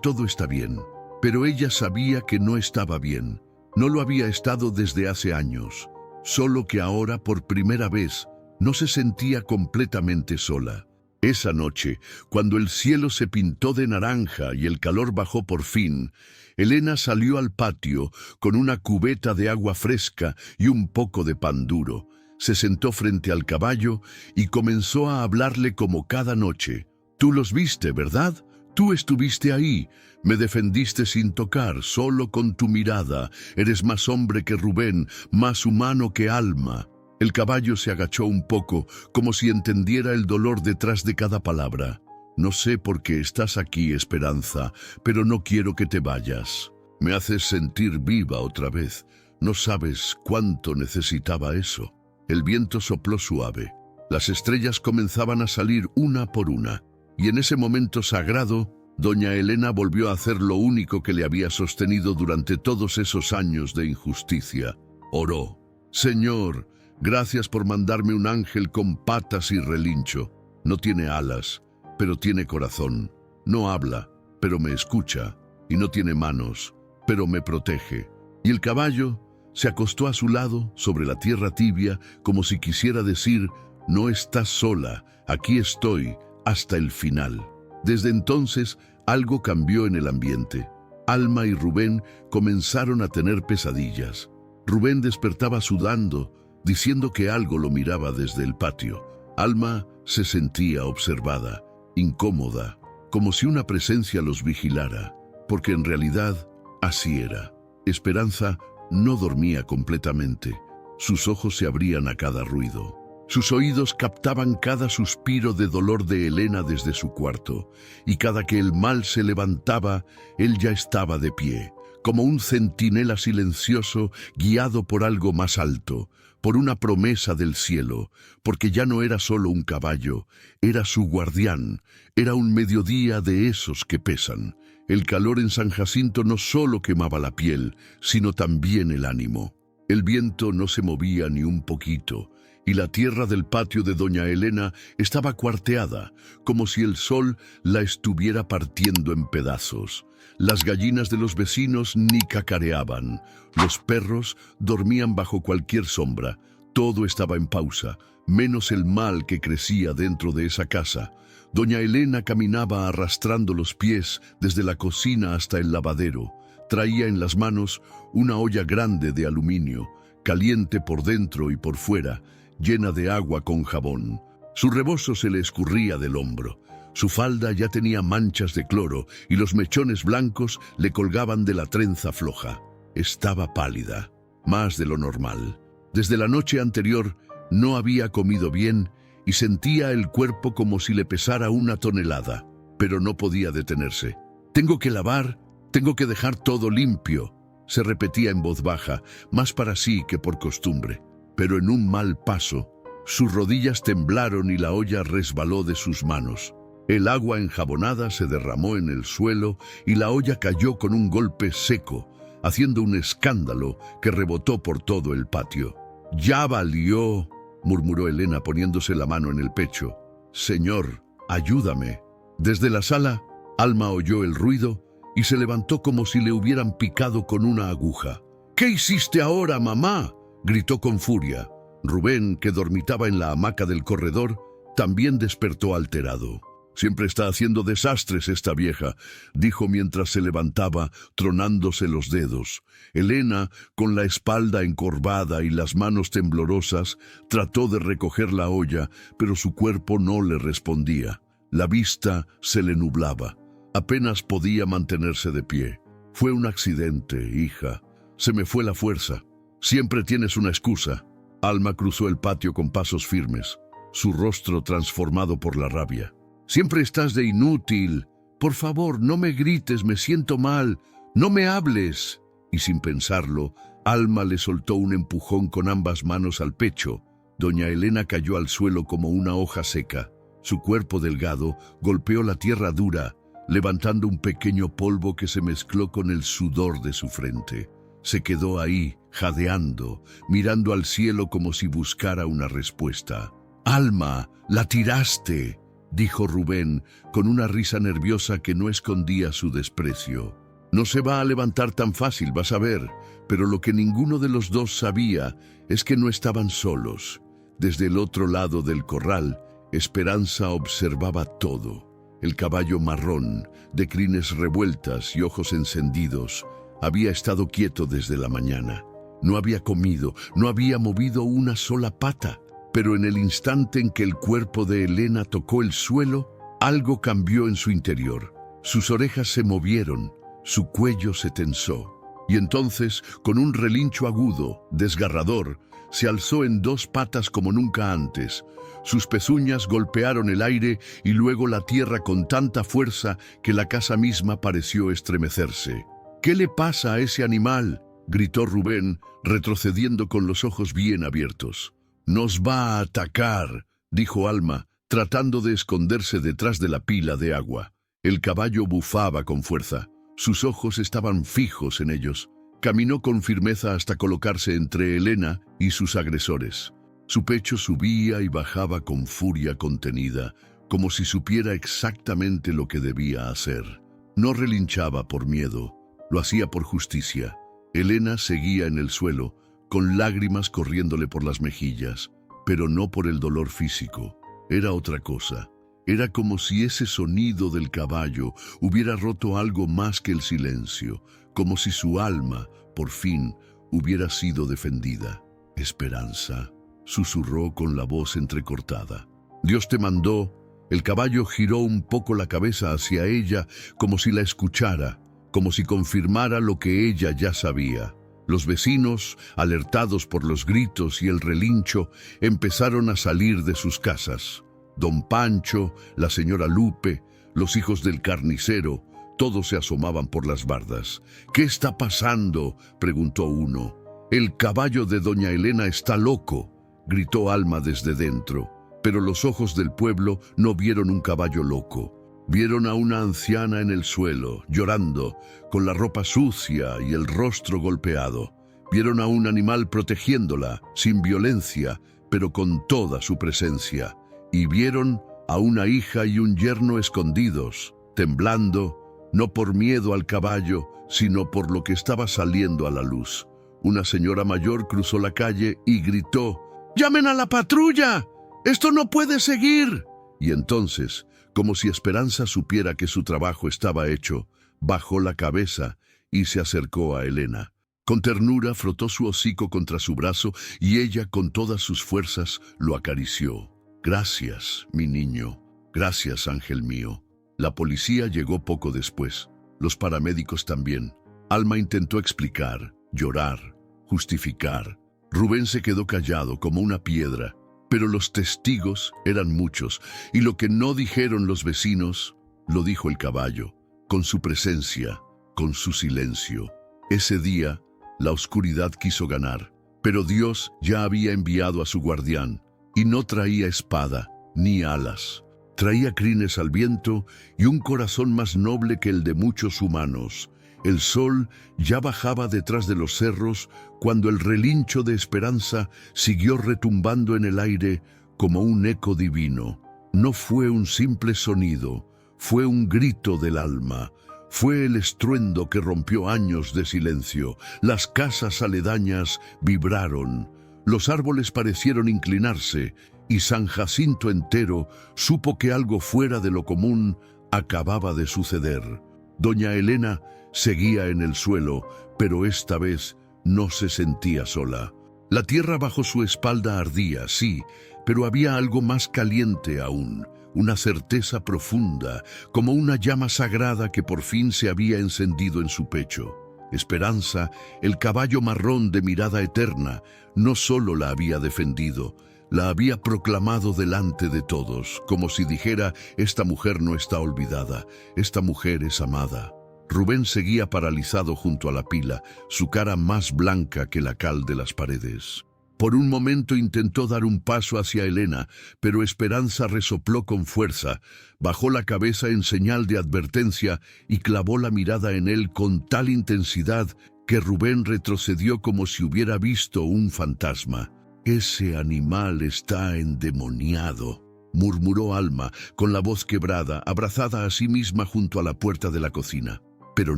todo está bien». Pero ella sabía que no estaba bien. No lo había estado desde hace años, solo que ahora por primera vez no se sentía completamente sola. Esa noche, cuando el cielo se pintó de naranja y el calor bajó por fin, Elena salió al patio con una cubeta de agua fresca y un poco de pan duro. Se sentó frente al caballo y comenzó a hablarle como cada noche. «Tú los viste, ¿verdad? Tú estuviste ahí. Me defendiste sin tocar, solo con tu mirada. Eres más hombre que Rubén, más humano que Alma». El caballo se agachó un poco, como si entendiera el dolor detrás de cada palabra. «No sé por qué estás aquí, Esperanza, pero no quiero que te vayas. Me haces sentir viva otra vez. No sabes cuánto necesitaba eso». El viento sopló suave. Las estrellas comenzaban a salir una por una. Y en ese momento sagrado, doña Elena volvió a hacer lo único que le había sostenido durante todos esos años de injusticia. Oró. «Señor, gracias por mandarme un ángel con patas y relincho. No tiene alas, pero tiene corazón. No habla, pero me escucha. Y no tiene manos, pero me protege». Y el caballo se acostó a su lado, sobre la tierra tibia, como si quisiera decir: «No estás sola, aquí estoy, hasta el final». Desde entonces, algo cambió en el ambiente. Alma y Rubén comenzaron a tener pesadillas. Rubén despertaba sudando, diciendo que algo lo miraba desde el patio. Alma se sentía observada, incómoda, como si una presencia los vigilara, porque en realidad así era. Esperanza no dormía completamente. Sus ojos se abrían a cada ruido. Sus oídos captaban cada suspiro de dolor de Elena desde su cuarto, y cada que el mal se levantaba, él ya estaba de pie, como un centinela silencioso guiado por algo más alto, por una promesa del cielo, porque ya no era solo un caballo, era su guardián, era un mediodía de esos que pesan. El calor en San Jacinto no solo quemaba la piel, sino también el ánimo. El viento no se movía ni un poquito, y la tierra del patio de doña Elena estaba cuarteada, como si el sol la estuviera partiendo en pedazos. Las gallinas de los vecinos ni cacareaban, los perros dormían bajo cualquier sombra, todo estaba en pausa, menos el mal que crecía dentro de esa casa. Doña Elena caminaba arrastrando los pies desde la cocina hasta el lavadero. Traía en las manos una olla grande de aluminio, caliente por dentro y por fuera, llena de agua con jabón. Su rebozo se le escurría del hombro. Su falda ya tenía manchas de cloro y los mechones blancos le colgaban de la trenza floja. Estaba pálida, más de lo normal. Desde la noche anterior no había comido bien y sentía el cuerpo como si le pesara una tonelada, pero no podía detenerse. «Tengo que lavar, tengo que dejar todo limpio», se repetía en voz baja, más para sí que por costumbre. Pero en un mal paso, sus rodillas temblaron y la olla resbaló de sus manos. El agua enjabonada se derramó en el suelo y la olla cayó con un golpe seco, haciendo un escándalo que rebotó por todo el patio. «Ya valió», murmuró Elena poniéndose la mano en el pecho. «Señor, ayúdame». Desde la sala, Alma oyó el ruido y se levantó como si le hubieran picado con una aguja. «¿Qué hiciste ahora, mamá?», gritó con furia. Rubén, que dormitaba en la hamaca del corredor, también despertó alterado. «Siempre está haciendo desastres esta vieja», dijo mientras se levantaba, tronándose los dedos. Elena, con la espalda encorvada y las manos temblorosas, trató de recoger la olla, pero su cuerpo no le respondía. La vista se le nublaba. Apenas podía mantenerse de pie. «Fue un accidente, hija. Se me fue la fuerza». «Siempre tienes una excusa». Alma cruzó el patio con pasos firmes, su rostro transformado por la rabia. «Siempre estás de inútil. Por favor, no me grites, me siento mal. No me hables». Y sin pensarlo, Alma le soltó un empujón con ambas manos al pecho. Doña Elena cayó al suelo como una hoja seca. Su cuerpo delgado golpeó la tierra dura, levantando un pequeño polvo que se mezcló con el sudor de su frente. Se quedó ahí, jadeando, mirando al cielo como si buscara una respuesta. «Alma, la tiraste», dijo Rubén, con una risa nerviosa que no escondía su desprecio. «No se va a levantar tan fácil, vas a ver», pero lo que ninguno de los dos sabía es que no estaban solos. Desde el otro lado del corral, Esperanza observaba todo. El caballo marrón, de crines revueltas y ojos encendidos, había estado quieto desde la mañana. No había comido, no había movido una sola pata. Pero en el instante en que el cuerpo de Elena tocó el suelo, algo cambió en su interior. Sus orejas se movieron, su cuello se tensó. Y entonces, con un relincho agudo, desgarrador, se alzó en dos patas como nunca antes. Sus pezuñas golpearon el aire y luego la tierra con tanta fuerza que la casa misma pareció estremecerse. «¿Qué le pasa a ese animal?», gritó Rubén, retrocediendo con los ojos bien abiertos. «Nos va a atacar», dijo Alma, tratando de esconderse detrás de la pila de agua. El caballo bufaba con fuerza. Sus ojos estaban fijos en ellos. Caminó con firmeza hasta colocarse entre Elena y sus agresores. Su pecho subía y bajaba con furia contenida, como si supiera exactamente lo que debía hacer. No relinchaba por miedo, lo hacía por justicia. Elena seguía en el suelo, con lágrimas corriéndole por las mejillas, pero no por el dolor físico. Era otra cosa. Era como si ese sonido del caballo hubiera roto algo más que el silencio, como si su alma, por fin, hubiera sido defendida. «Esperanza», susurró con la voz entrecortada. «Dios te mandó». El caballo giró un poco la cabeza hacia ella, como si la escuchara, como si confirmara lo que ella ya sabía. Los vecinos, alertados por los gritos y el relincho, empezaron a salir de sus casas. Don Pancho, la señora Lupe, los hijos del carnicero, todos se asomaban por las bardas. «¿Qué está pasando?», preguntó uno. «El caballo de doña Elena está loco», gritó Alma desde dentro. Pero los ojos del pueblo no vieron un caballo loco. Vieron a una anciana en el suelo, llorando, con la ropa sucia y el rostro golpeado. Vieron a un animal protegiéndola, sin violencia, pero con toda su presencia. Y vieron a una hija y un yerno escondidos, temblando, no por miedo al caballo, sino por lo que estaba saliendo a la luz. Una señora mayor cruzó la calle y gritó: «¡Llamen a la patrulla! ¡Esto no puede seguir!». Y entonces, como si Esperanza supiera que su trabajo estaba hecho, bajó la cabeza y se acercó a Elena. Con ternura frotó su hocico contra su brazo y ella con todas sus fuerzas lo acarició. «Gracias, mi niño. Gracias, ángel mío». La policía llegó poco después. Los paramédicos también. Alma intentó explicar, llorar, justificar. Rubén se quedó callado como una piedra. Pero los testigos eran muchos, y lo que no dijeron los vecinos, lo dijo el caballo, con su presencia, con su silencio. Ese día, la oscuridad quiso ganar, pero Dios ya había enviado a su guardián, y no traía espada ni alas. Traía crines al viento y un corazón más noble que el de muchos humanos. El sol ya bajaba detrás de los cerros cuando el relincho de Esperanza siguió retumbando en el aire como un eco divino. No fue un simple sonido, fue un grito del alma. Fue el estruendo que rompió años de silencio. Las casas aledañas vibraron. Los árboles parecieron inclinarse y San Jacinto entero supo que algo fuera de lo común acababa de suceder. Doña Elena seguía en el suelo, pero esta vez no se sentía sola. La tierra bajo su espalda ardía, sí, pero había algo más caliente aún, una certeza profunda, como una llama sagrada que por fin se había encendido en su pecho. Esperanza, el caballo marrón de mirada eterna, no solo la había defendido, la había proclamado delante de todos, como si dijera: «Esta mujer no está olvidada, esta mujer es amada». Rubén seguía paralizado junto a la pila, su cara más blanca que la cal de las paredes. Por un momento intentó dar un paso hacia Elena, pero Esperanza resopló con fuerza, bajó la cabeza en señal de advertencia y clavó la mirada en él con tal intensidad que Rubén retrocedió como si hubiera visto un fantasma. «Ese animal está endemoniado», murmuró Alma, con la voz quebrada, abrazada a sí misma junto a la puerta de la cocina. Pero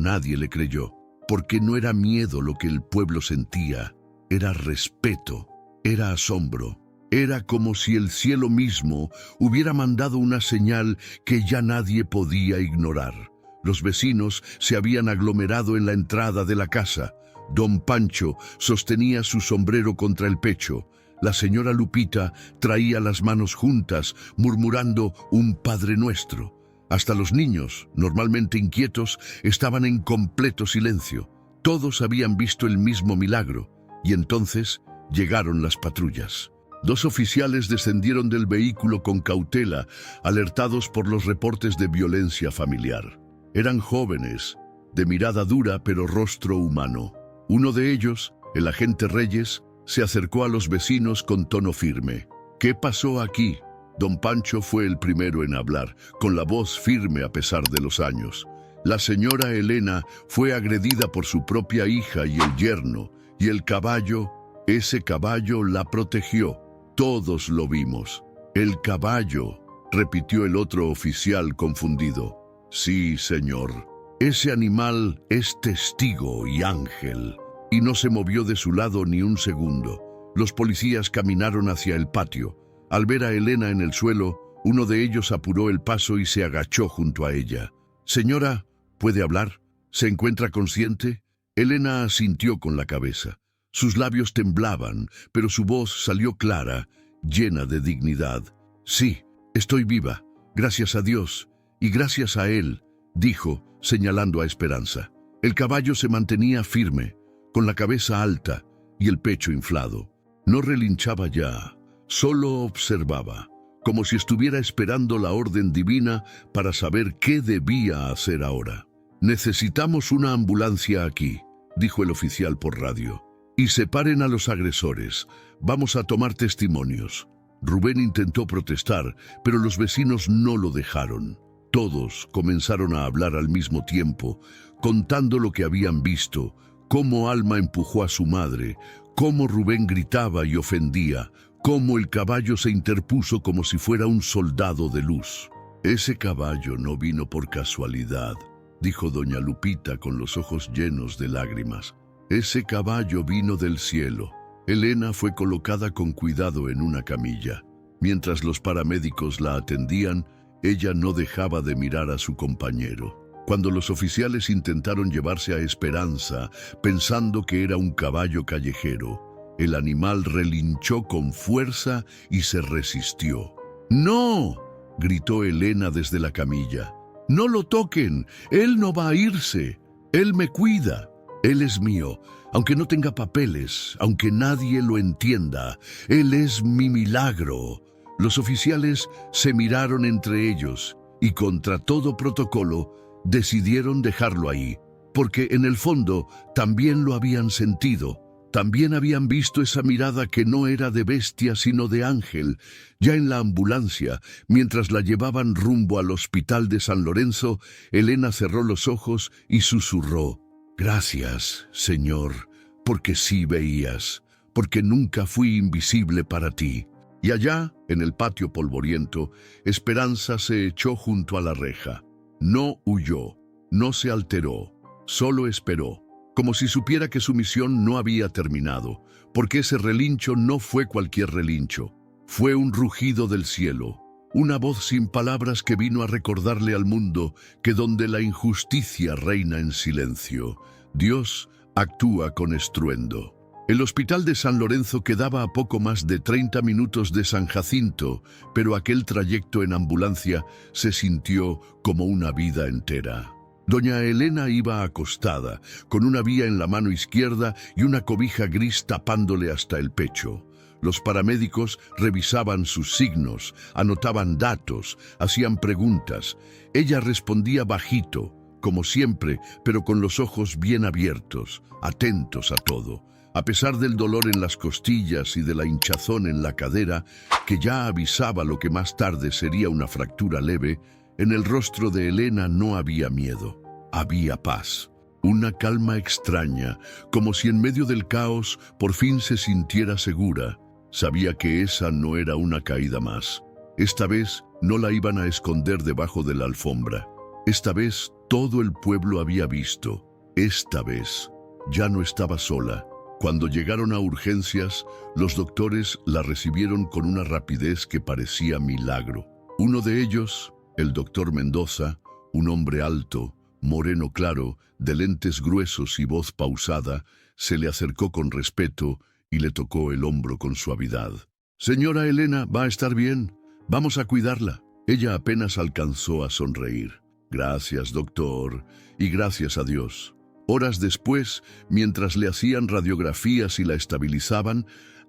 nadie le creyó, porque no era miedo lo que el pueblo sentía, era respeto, era asombro, Era como si el cielo mismo hubiera mandado una señal que ya nadie podía ignorar. Los vecinos se habían aglomerado en la entrada de la casa. Don Pancho sostenía su sombrero contra el pecho. La señora Lupita traía las manos juntas, murmurando un Padre Nuestro. Hasta los niños, normalmente inquietos, estaban en completo silencio. Todos habían visto el mismo milagro, y entonces llegaron las patrullas. 2 oficiales descendieron del vehículo con cautela, alertados por los reportes de violencia familiar. Eran jóvenes, de mirada dura pero rostro humano. Uno de ellos, el agente Reyes, se acercó a los vecinos con tono firme. ¿Qué pasó aquí? Don Pancho fue el primero en hablar, con la voz firme a pesar de los años. La señora Elena fue agredida por su propia hija y el yerno, y el caballo, ese caballo la protegió. Todos lo vimos. El caballo, repitió el otro oficial confundido. Sí, señor. Ese animal es testigo y ángel. Y no se movió de su lado ni un segundo. Los policías caminaron hacia el patio. Al ver a Elena en el suelo, uno de ellos apuró el paso y se agachó junto a ella. Señora, ¿puede hablar? ¿Se encuentra consciente? Elena asintió con la cabeza. Sus labios temblaban, pero su voz salió clara, llena de dignidad. Sí, estoy viva, gracias a Dios, y gracias a él, dijo, señalando a Esperanza. El caballo se mantenía firme, con la cabeza alta y el pecho inflado. No relinchaba ya, solo observaba, como si estuviera esperando la orden divina para saber qué debía hacer ahora. Necesitamos una ambulancia aquí, dijo el oficial por radio. Y separen a los agresores. Vamos a tomar testimonios. Rubén intentó protestar, pero los vecinos no lo dejaron. Todos comenzaron a hablar al mismo tiempo, contando lo que habían visto, cómo Alma empujó a su madre, cómo Rubén gritaba y ofendía, cómo el caballo se interpuso como si fuera un soldado de luz. Ese caballo no vino por casualidad, dijo doña Lupita con los ojos llenos de lágrimas. Ese caballo vino del cielo. Elena fue colocada con cuidado en una camilla. Mientras los paramédicos la atendían, ella no dejaba de mirar a su compañero. Cuando los oficiales intentaron llevarse a Esperanza, pensando que era un caballo callejero, el animal relinchó con fuerza y se resistió. ¡No!, gritó Elena desde la camilla. ¡No lo toquen! ¡Él no va a irse! ¡Él me cuida! Él es mío, aunque no tenga papeles, aunque nadie lo entienda. Él es mi milagro. Los oficiales se miraron entre ellos y contra todo protocolo decidieron dejarlo ahí, porque en el fondo también lo habían sentido. También habían visto esa mirada que no era de bestia sino de ángel. Ya en la ambulancia, mientras la llevaban rumbo al hospital de San Lorenzo, Elena cerró los ojos y susurró: Gracias, Señor, porque sí veías, porque nunca fui invisible para ti. Y allá, en el patio polvoriento, Esperanza se echó junto a la reja. No huyó, no se alteró, solo esperó, como si supiera que su misión no había terminado, porque ese relincho no fue cualquier relincho. Fue un rugido del cielo, una voz sin palabras que vino a recordarle al mundo que donde la injusticia reina en silencio, Dios actúa con estruendo. El hospital de San Lorenzo quedaba a poco más de 30 minutos de San Jacinto, pero aquel trayecto en ambulancia se sintió como una vida entera. Doña Elena iba acostada, con una vía en la mano izquierda y una cobija gris tapándole hasta el pecho. Los paramédicos revisaban sus signos, anotaban datos, hacían preguntas. Ella respondía bajito, como siempre, pero con los ojos bien abiertos, atentos a todo. A pesar del dolor en las costillas y de la hinchazón en la cadera, que ya avisaba lo que más tarde sería una fractura leve, en el rostro de Elena no había miedo, había paz. Una calma extraña, como si en medio del caos por fin se sintiera segura. Sabía que esa no era una caída más. Esta vez no la iban a esconder debajo de la alfombra. Esta vez todo el pueblo había visto. Esta vez ya no estaba sola. Cuando llegaron a urgencias, los doctores la recibieron con una rapidez que parecía milagro. Uno de ellos, el doctor Mendoza, un hombre alto, moreno claro, de lentes gruesos y voz pausada, se le acercó con respeto y le tocó el hombro con suavidad. «Señora Elena, va a estar bien. Vamos a cuidarla». Ella apenas alcanzó a sonreír. «Gracias, doctor, y gracias a Dios». Horas después, mientras le hacían radiografías y la estabilizaban,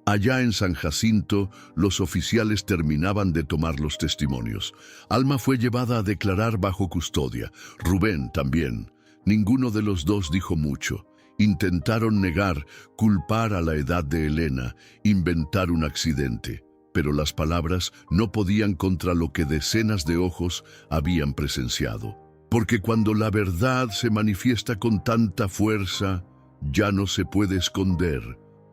allá en San Jacinto, los oficiales terminaban de tomar los testimonios. Alma fue llevada a declarar bajo custodia. Rubén también. Ninguno de los dos dijo mucho. Intentaron negar, culpar a la edad de Elena, inventar un accidente. Pero las palabras no podían contra lo que decenas de ojos habían presenciado. Porque cuando la verdad se manifiesta con tanta fuerza, ya no se puede esconder.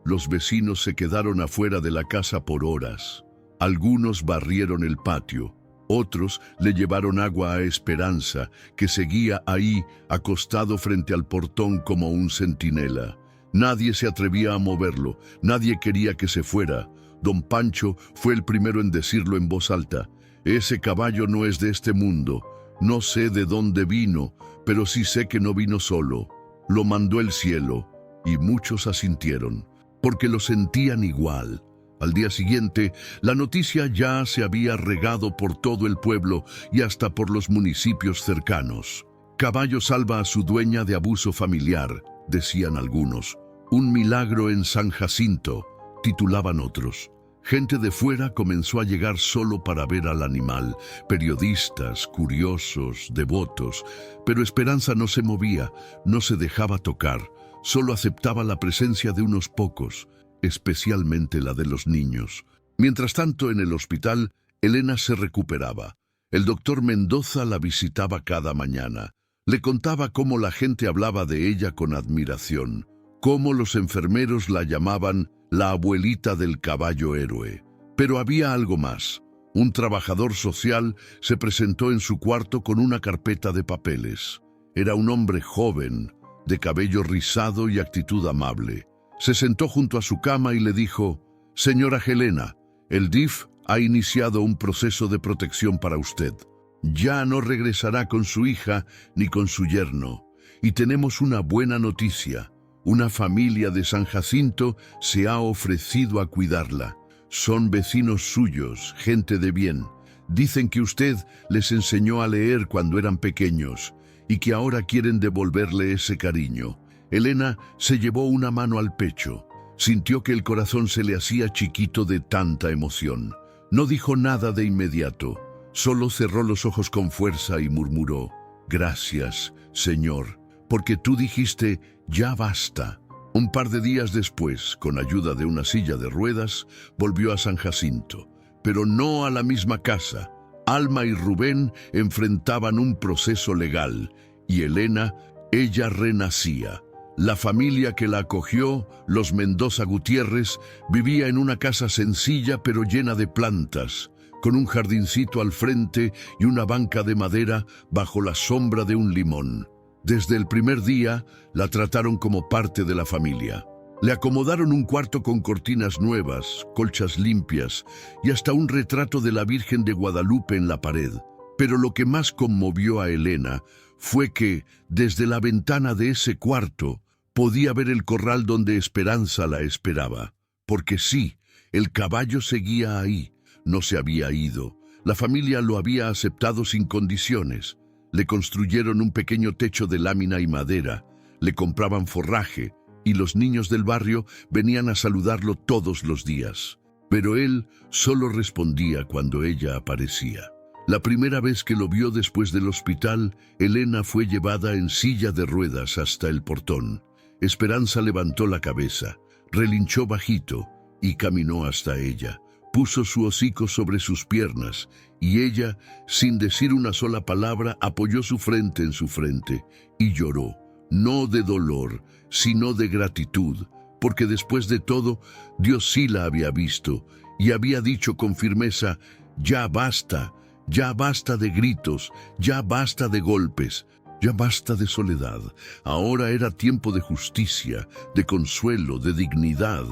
Los vecinos se quedaron afuera de la casa por horas. Algunos barrieron el patio. Otros le llevaron agua a Esperanza, que seguía ahí, acostado frente al portón como un centinela. Nadie se atrevía a moverlo, nadie quería que se fuera. Don Pancho fue el primero en decirlo en voz alta. «Ese caballo no es de este mundo. No sé de dónde vino, pero sí sé que no vino solo. Lo mandó el cielo». Y muchos asintieron, porque lo sentían igual. Al día siguiente, la noticia ya se había regado por todo el pueblo y hasta por los municipios cercanos. «Caballo salva a su dueña de abuso familiar», decían algunos. «Un milagro en San Jacinto», titulaban otros. Gente de fuera comenzó a llegar solo para ver al animal, periodistas, curiosos, devotos, pero Esperanza no se movía, no se dejaba tocar, solo aceptaba la presencia de unos pocos, especialmente la de los niños. Mientras tanto, en el hospital, Elena se recuperaba. El doctor Mendoza la visitaba cada mañana. Le contaba cómo la gente hablaba de ella con admiración, cómo los enfermeros la llamaban la abuelita del caballo héroe. Pero había algo más. Un trabajador social se presentó en su cuarto con una carpeta de papeles. Era un hombre joven, de cabello rizado y actitud amable. Se sentó junto a su cama y le dijo: «Señora Helena, el DIF ha iniciado un proceso de protección para usted. Ya no regresará con su hija ni con su yerno. Y tenemos una buena noticia. Una familia de San Jacinto se ha ofrecido a cuidarla. Son vecinos suyos, gente de bien. Dicen que usted les enseñó a leer cuando eran pequeños y que ahora quieren devolverle ese cariño». Elena se llevó una mano al pecho. Sintió que el corazón se le hacía chiquito de tanta emoción. No dijo nada de inmediato. Solo cerró los ojos con fuerza y murmuró: «Gracias, Señor, porque tú dijiste, ya basta». Un par de días después, con ayuda de una silla de ruedas, volvió a San Jacinto, pero no a la misma casa. Alma y Rubén enfrentaban un proceso legal, y Elena, ella renacía. La familia que la acogió, los Mendoza Gutiérrez, vivía en una casa sencilla pero llena de plantas, con un jardincito al frente y una banca de madera bajo la sombra de un limón. Desde el primer día la trataron como parte de la familia. Le acomodaron un cuarto con cortinas nuevas, colchas limpias y hasta un retrato de la Virgen de Guadalupe en la pared. Pero lo que más conmovió a Elena fue que, desde la ventana de ese cuarto, podía ver el corral donde Esperanza la esperaba. Porque sí, el caballo seguía ahí, no se había ido. La familia lo había aceptado sin condiciones. Le construyeron un pequeño techo de lámina y madera, le compraban forraje, y los niños del barrio venían a saludarlo todos los días. Pero él solo respondía cuando ella aparecía. La primera vez que lo vio después del hospital, Elena fue llevada en silla de ruedas hasta el portón. Esperanza levantó la cabeza, relinchó bajito y caminó hasta ella. Puso su hocico sobre sus piernas y ella, sin decir una sola palabra, apoyó su frente en su frente y lloró, no de dolor, sino de gratitud, porque después de todo, Dios sí la había visto y había dicho con firmeza: ya basta de gritos, ya basta de golpes. Ya basta de soledad. Ahora era tiempo de justicia, de consuelo, de dignidad.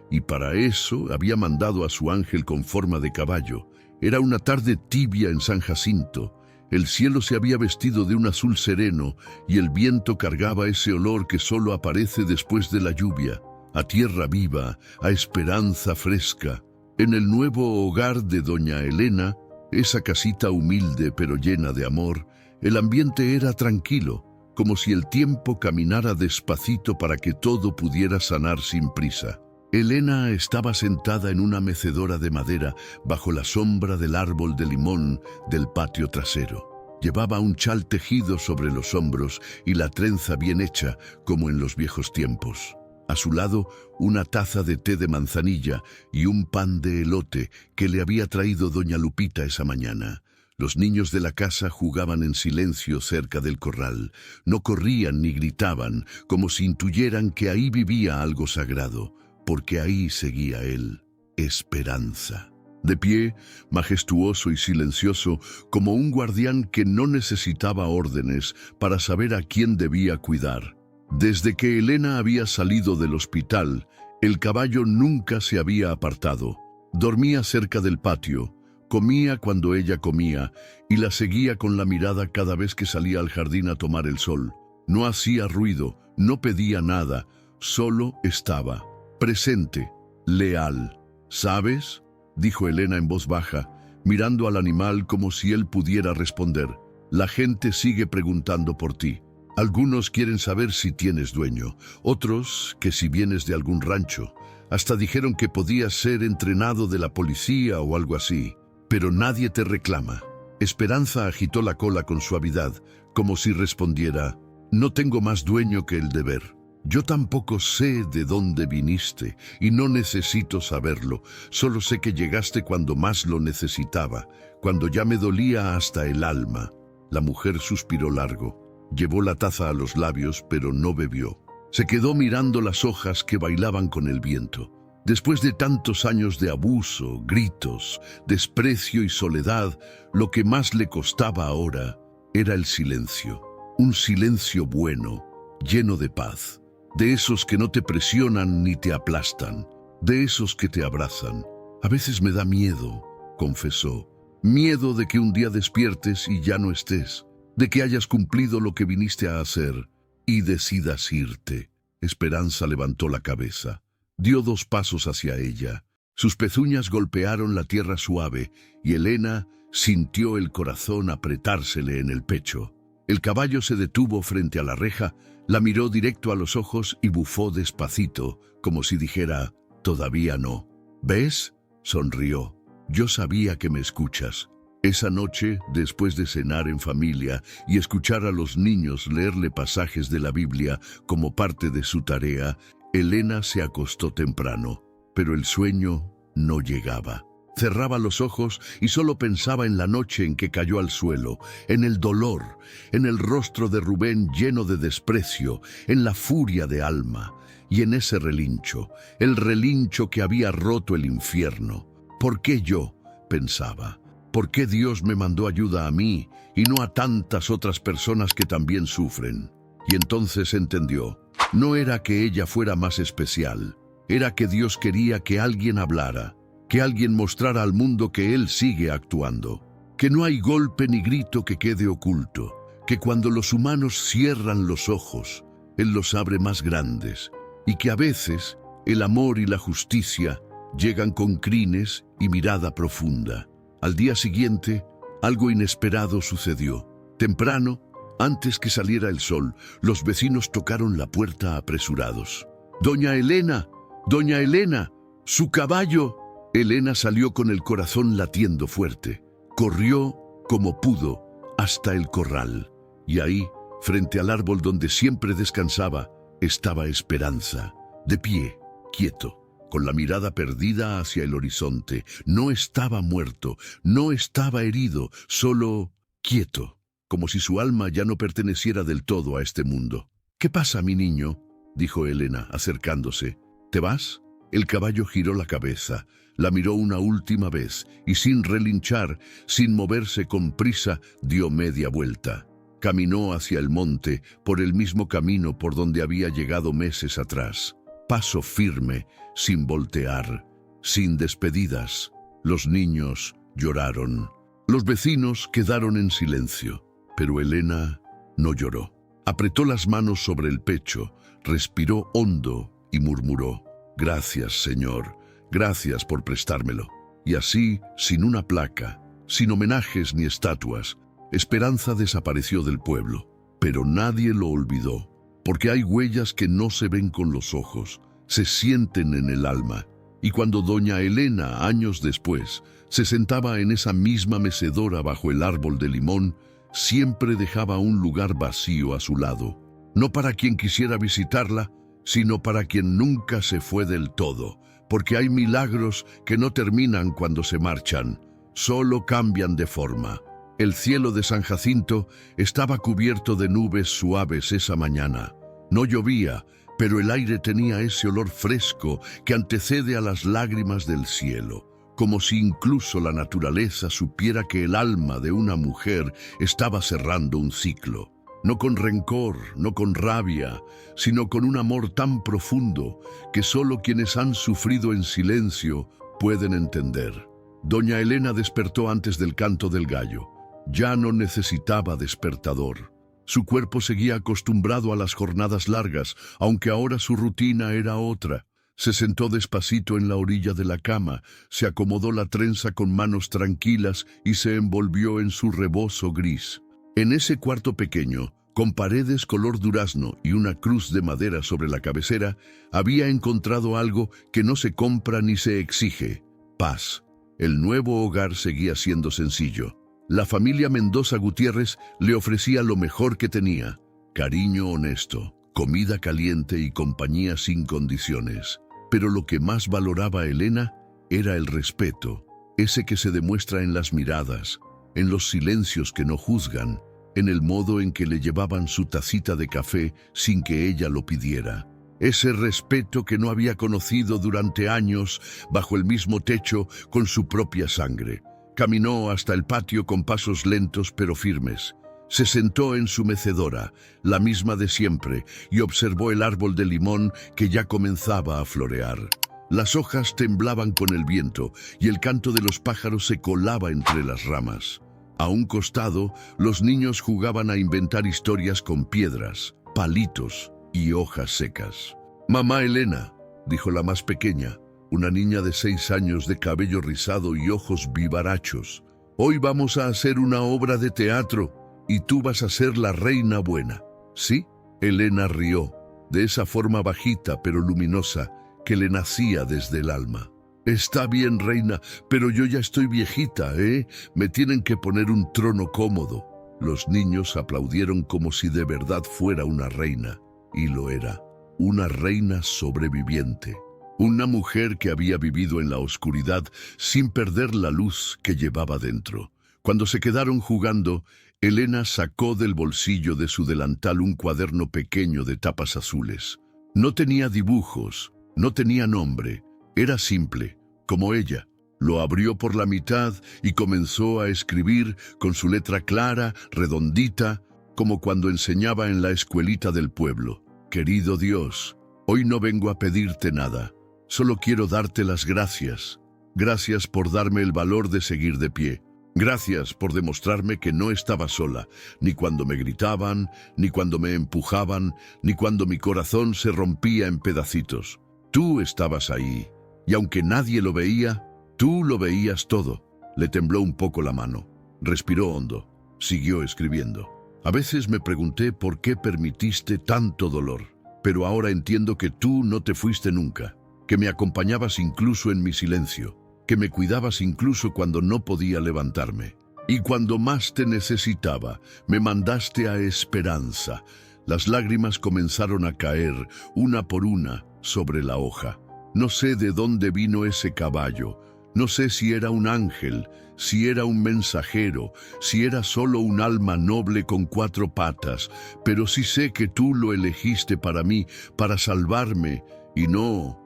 Y para eso había mandado a su ángel con forma de caballo. Era una tarde tibia en San Jacinto. El cielo se había vestido de un azul sereno y el viento cargaba ese olor que solo aparece después de la lluvia, a tierra viva, a esperanza fresca. En el nuevo hogar de doña Elena, esa casita humilde pero llena de amor, el ambiente era tranquilo, como si el tiempo caminara despacito para que todo pudiera sanar sin prisa. Elena estaba sentada en una mecedora de madera bajo la sombra del árbol de limón del patio trasero. Llevaba un chal tejido sobre los hombros y la trenza bien hecha, como en los viejos tiempos. A su lado, una taza de té de manzanilla y un pan de elote que le había traído doña Lupita esa mañana. Los niños de la casa jugaban en silencio cerca del corral. No corrían ni gritaban, como si intuyeran que ahí vivía algo sagrado, porque ahí seguía él, Esperanza. De pie, majestuoso y silencioso, como un guardián que no necesitaba órdenes para saber a quién debía cuidar. Desde que Elena había salido del hospital, el caballo nunca se había apartado. Dormía cerca del patio, comía cuando ella comía y la seguía con la mirada cada vez que salía al jardín a tomar el sol. No hacía ruido, no pedía nada, solo estaba, presente, leal. ¿Sabes?, dijo Elena en voz baja, mirando al animal como si él pudiera responder. La gente sigue preguntando por ti. Algunos quieren saber si tienes dueño, otros que si vienes de algún rancho. Hasta dijeron que podías ser entrenado de la policía o algo así. Pero nadie te reclama. Esperanza agitó la cola con suavidad, como si respondiera: no tengo más dueño que el deber. Yo tampoco sé de dónde viniste y no necesito saberlo. Solo sé que llegaste cuando más lo necesitaba, cuando ya me dolía hasta el alma. La mujer suspiró largo. Llevó la taza a los labios, pero no bebió. Se quedó mirando las hojas que bailaban con el viento. Después de tantos años de abuso, gritos, desprecio y soledad, lo que más le costaba ahora era el silencio. Un silencio bueno, lleno de paz. De esos que no te presionan ni te aplastan. De esos que te abrazan. A veces me da miedo, confesó. Miedo de que un día despiertes y ya no estés. De que hayas cumplido lo que viniste a hacer y decidas irte. Esperanza levantó la cabeza. Dio 2 pasos hacia ella. Sus pezuñas golpearon la tierra suave y Elena sintió el corazón apretársele en el pecho. El caballo se detuvo frente a la reja, la miró directo a los ojos y bufó despacito, como si dijera: todavía no. ¿Ves?, sonrió. Yo sabía que me escuchas. Esa noche, después de cenar en familia y escuchar a los niños leerle pasajes de la Biblia como parte de su tarea, Elena se acostó temprano, pero el sueño no llegaba. Cerraba los ojos y solo pensaba en la noche en que cayó al suelo, en el dolor, en el rostro de Rubén lleno de desprecio, en la furia de Alma y en ese relincho, el relincho que había roto el infierno. ¿Por qué yo?, pensaba. ¿Por qué Dios me mandó ayuda a mí y no a tantas otras personas que también sufren? Y entonces entendió. No era que ella fuera más especial, era que Dios quería que alguien hablara, que alguien mostrara al mundo que Él sigue actuando, que no hay golpe ni grito que quede oculto, que cuando los humanos cierran los ojos, Él los abre más grandes, y que a veces el amor y la justicia llegan con crines y mirada profunda. Al día siguiente, algo inesperado sucedió. Temprano, antes que saliera el sol, los vecinos tocaron la puerta apresurados. ¡Doña Elena! ¡Doña Elena! ¡Su caballo! Elena salió con el corazón latiendo fuerte. Corrió como pudo hasta el corral. Y ahí, frente al árbol donde siempre descansaba, estaba Esperanza, de pie, quieto, con la mirada perdida hacia el horizonte. No estaba muerto, no estaba herido, solo quieto, como si su alma ya no perteneciera del todo a este mundo. «¿Qué pasa, mi niño?», dijo Elena, acercándose. «¿Te vas?». El caballo giró la cabeza, la miró una última vez y sin relinchar, sin moverse con prisa, dio media vuelta. Caminó hacia el monte, por el mismo camino por donde había llegado meses atrás. Paso firme, sin voltear, sin despedidas. Los niños lloraron. Los vecinos quedaron en silencio, pero Elena no lloró. Apretó las manos sobre el pecho, respiró hondo y murmuró: «Gracias, Señor, gracias por prestármelo». Y así, sin una placa, sin homenajes ni estatuas, Esperanza desapareció del pueblo. Pero nadie lo olvidó, porque hay huellas que no se ven con los ojos, se sienten en el alma. Y cuando doña Elena, años después, se sentaba en esa misma mecedora bajo el árbol de limón, siempre dejaba un lugar vacío a su lado, no para quien quisiera visitarla, sino para quien nunca se fue del todo, porque hay milagros que no terminan cuando se marchan, solo cambian de forma. El cielo de San Jacinto estaba cubierto de nubes suaves esa mañana. No llovía, pero el aire tenía ese olor fresco que antecede a las lágrimas del cielo, como si incluso la naturaleza supiera que el alma de una mujer estaba cerrando un ciclo. No con rencor, no con rabia, sino con un amor tan profundo que solo quienes han sufrido en silencio pueden entender. Doña Elena despertó antes del canto del gallo. Ya no necesitaba despertador. Su cuerpo seguía acostumbrado a las jornadas largas, aunque ahora su rutina era otra. Se sentó despacito en la orilla de la cama, se acomodó la trenza con manos tranquilas y se envolvió en su rebozo gris. En ese cuarto pequeño, con paredes color durazno y una cruz de madera sobre la cabecera, había encontrado algo que no se compra ni se exige: paz. El nuevo hogar seguía siendo sencillo. La familia Mendoza Gutiérrez le ofrecía lo mejor que tenía: cariño honesto, comida caliente y compañía sin condiciones. Pero lo que más valoraba Elena era el respeto, ese que se demuestra en las miradas, en los silencios que no juzgan, en el modo en que le llevaban su tacita de café sin que ella lo pidiera. Ese respeto que no había conocido durante años bajo el mismo techo con su propia sangre. Caminó hasta el patio con pasos lentos pero firmes. Se sentó en su mecedora, la misma de siempre, y observó el árbol de limón que ya comenzaba a florear. Las hojas temblaban con el viento y el canto de los pájaros se colaba entre las ramas. A un costado, los niños jugaban a inventar historias con piedras, palitos y hojas secas. «Mamá Elena», dijo la más pequeña, una niña de 6 años de cabello rizado y ojos vivarachos, «hoy vamos a hacer una obra de teatro y tú vas a ser la reina buena». «¿Sí?». Elena rió, de esa forma bajita pero luminosa que le nacía desde el alma. «Está bien, reina, pero yo ya estoy viejita, ¿eh? Me tienen que poner un trono cómodo». Los niños aplaudieron como si de verdad fuera una reina, y lo era, una reina sobreviviente. Una mujer que había vivido en la oscuridad sin perder la luz que llevaba dentro. Cuando se quedaron jugando, Elena sacó del bolsillo de su delantal un cuaderno pequeño de tapas azules. No tenía dibujos, no tenía nombre, era simple, como ella. Lo abrió por la mitad y comenzó a escribir con su letra clara, redondita, como cuando enseñaba en la escuelita del pueblo. «Querido Dios, hoy no vengo a pedirte nada. Solo quiero darte las gracias. Gracias por darme el valor de seguir de pie. Gracias por demostrarme que no estaba sola, ni cuando me gritaban, ni cuando me empujaban, ni cuando mi corazón se rompía en pedacitos. Tú estabas ahí, y aunque nadie lo veía, tú lo veías todo». Le tembló un poco la mano. Respiró hondo. Siguió escribiendo. «A veces me pregunté por qué permitiste tanto dolor, pero ahora entiendo que tú no te fuiste nunca, que me acompañabas incluso en mi silencio, que me cuidabas incluso cuando no podía levantarme. Y cuando más te necesitaba, me mandaste a Esperanza». Las lágrimas comenzaron a caer, una por una, sobre la hoja. No sé de dónde vino ese caballo, no sé si era un ángel, si era un mensajero, si era solo un alma noble con 4 patas, pero sí sé que tú lo elegiste para mí, para salvarme, y no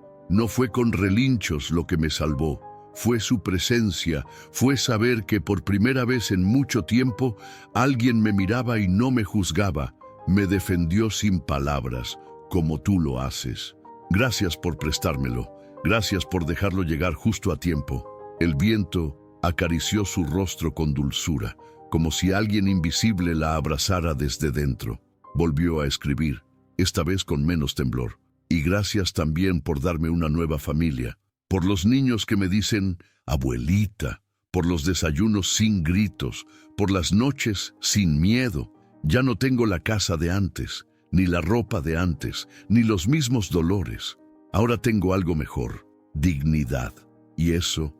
fue con relinchos lo que me salvó, fue su presencia, fue saber que por primera vez en mucho tiempo alguien me miraba y no me juzgaba, me defendió sin palabras, como tú lo haces. Gracias por prestármelo, gracias por dejarlo llegar justo a tiempo. El viento acarició su rostro con dulzura, como si alguien invisible la abrazara desde dentro. Volvió a escribir, esta vez con menos temblor. Y gracias también por darme una nueva familia, por los niños que me dicen abuelita, por los desayunos sin gritos, por las noches sin miedo. Ya no tengo la casa de antes, ni la ropa de antes, ni los mismos dolores. Ahora tengo algo mejor, dignidad. Y eso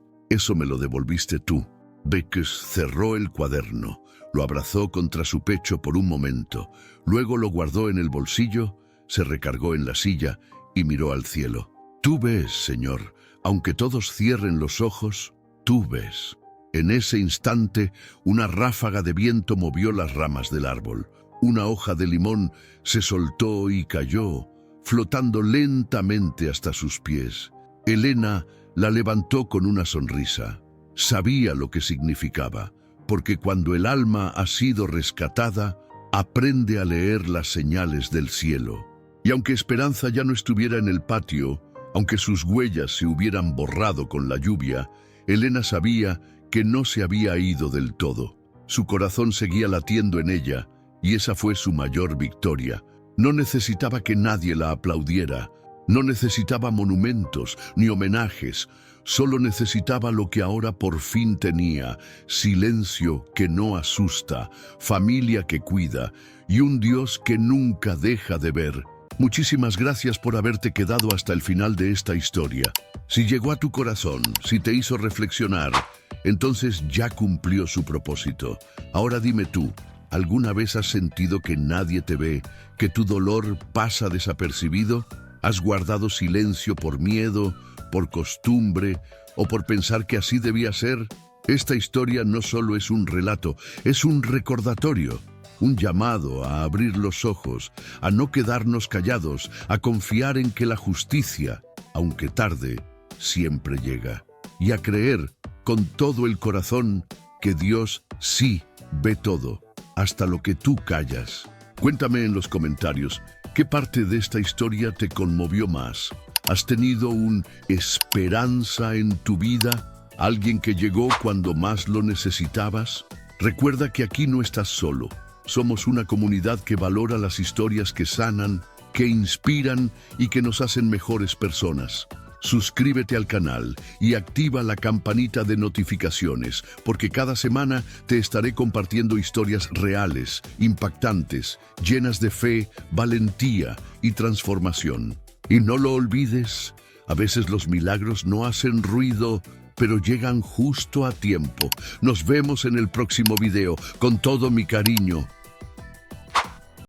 me lo devolviste tú. Beckes cerró el cuaderno, lo abrazó contra su pecho por un momento, luego lo guardó en el bolsillo, se recargó en la silla y miró al cielo. Tú ves, Señor, aunque todos cierren los ojos, tú ves. En ese instante, una ráfaga de viento movió las ramas del árbol. Una hoja de limón se soltó y cayó, flotando lentamente hasta sus pies. Elena la levantó con una sonrisa. Sabía lo que significaba, porque cuando el alma ha sido rescatada, aprende a leer las señales del cielo. Y aunque Esperanza ya no estuviera en el patio, aunque sus huellas se hubieran borrado con la lluvia, Elena sabía que no se había ido del todo. Su corazón seguía latiendo en ella, y esa fue su mayor victoria. No necesitaba que nadie la aplaudiera, no necesitaba monumentos ni homenajes, solo necesitaba lo que ahora por fin tenía: silencio que no asusta, familia que cuida y un Dios que nunca deja de ver. Muchísimas gracias por haberte quedado hasta el final de esta historia. Si llegó a tu corazón, si te hizo reflexionar, entonces ya cumplió su propósito. Ahora dime tú, ¿alguna vez has sentido que nadie te ve, que tu dolor pasa desapercibido? ¿Has guardado silencio por miedo, por costumbre o por pensar que así debía ser? Esta historia no solo es un relato, es un recordatorio. Un llamado a abrir los ojos, a no quedarnos callados, a confiar en que la justicia, aunque tarde, siempre llega. Y a creer con todo el corazón que Dios sí ve todo, hasta lo que tú callas. Cuéntame en los comentarios, ¿qué parte de esta historia te conmovió más? ¿Has tenido un esperanza en tu vida? ¿Alguien que llegó cuando más lo necesitabas? Recuerda que aquí no estás solo. Somos una comunidad que valora las historias que sanan, que inspiran y que nos hacen mejores personas. Suscríbete al canal y activa la campanita de notificaciones, porque cada semana te estaré compartiendo historias reales, impactantes, llenas de fe, valentía y transformación. Y no lo olvides, a veces los milagros no hacen ruido, pero llegan justo a tiempo. Nos vemos en el próximo video. Con todo mi cariño,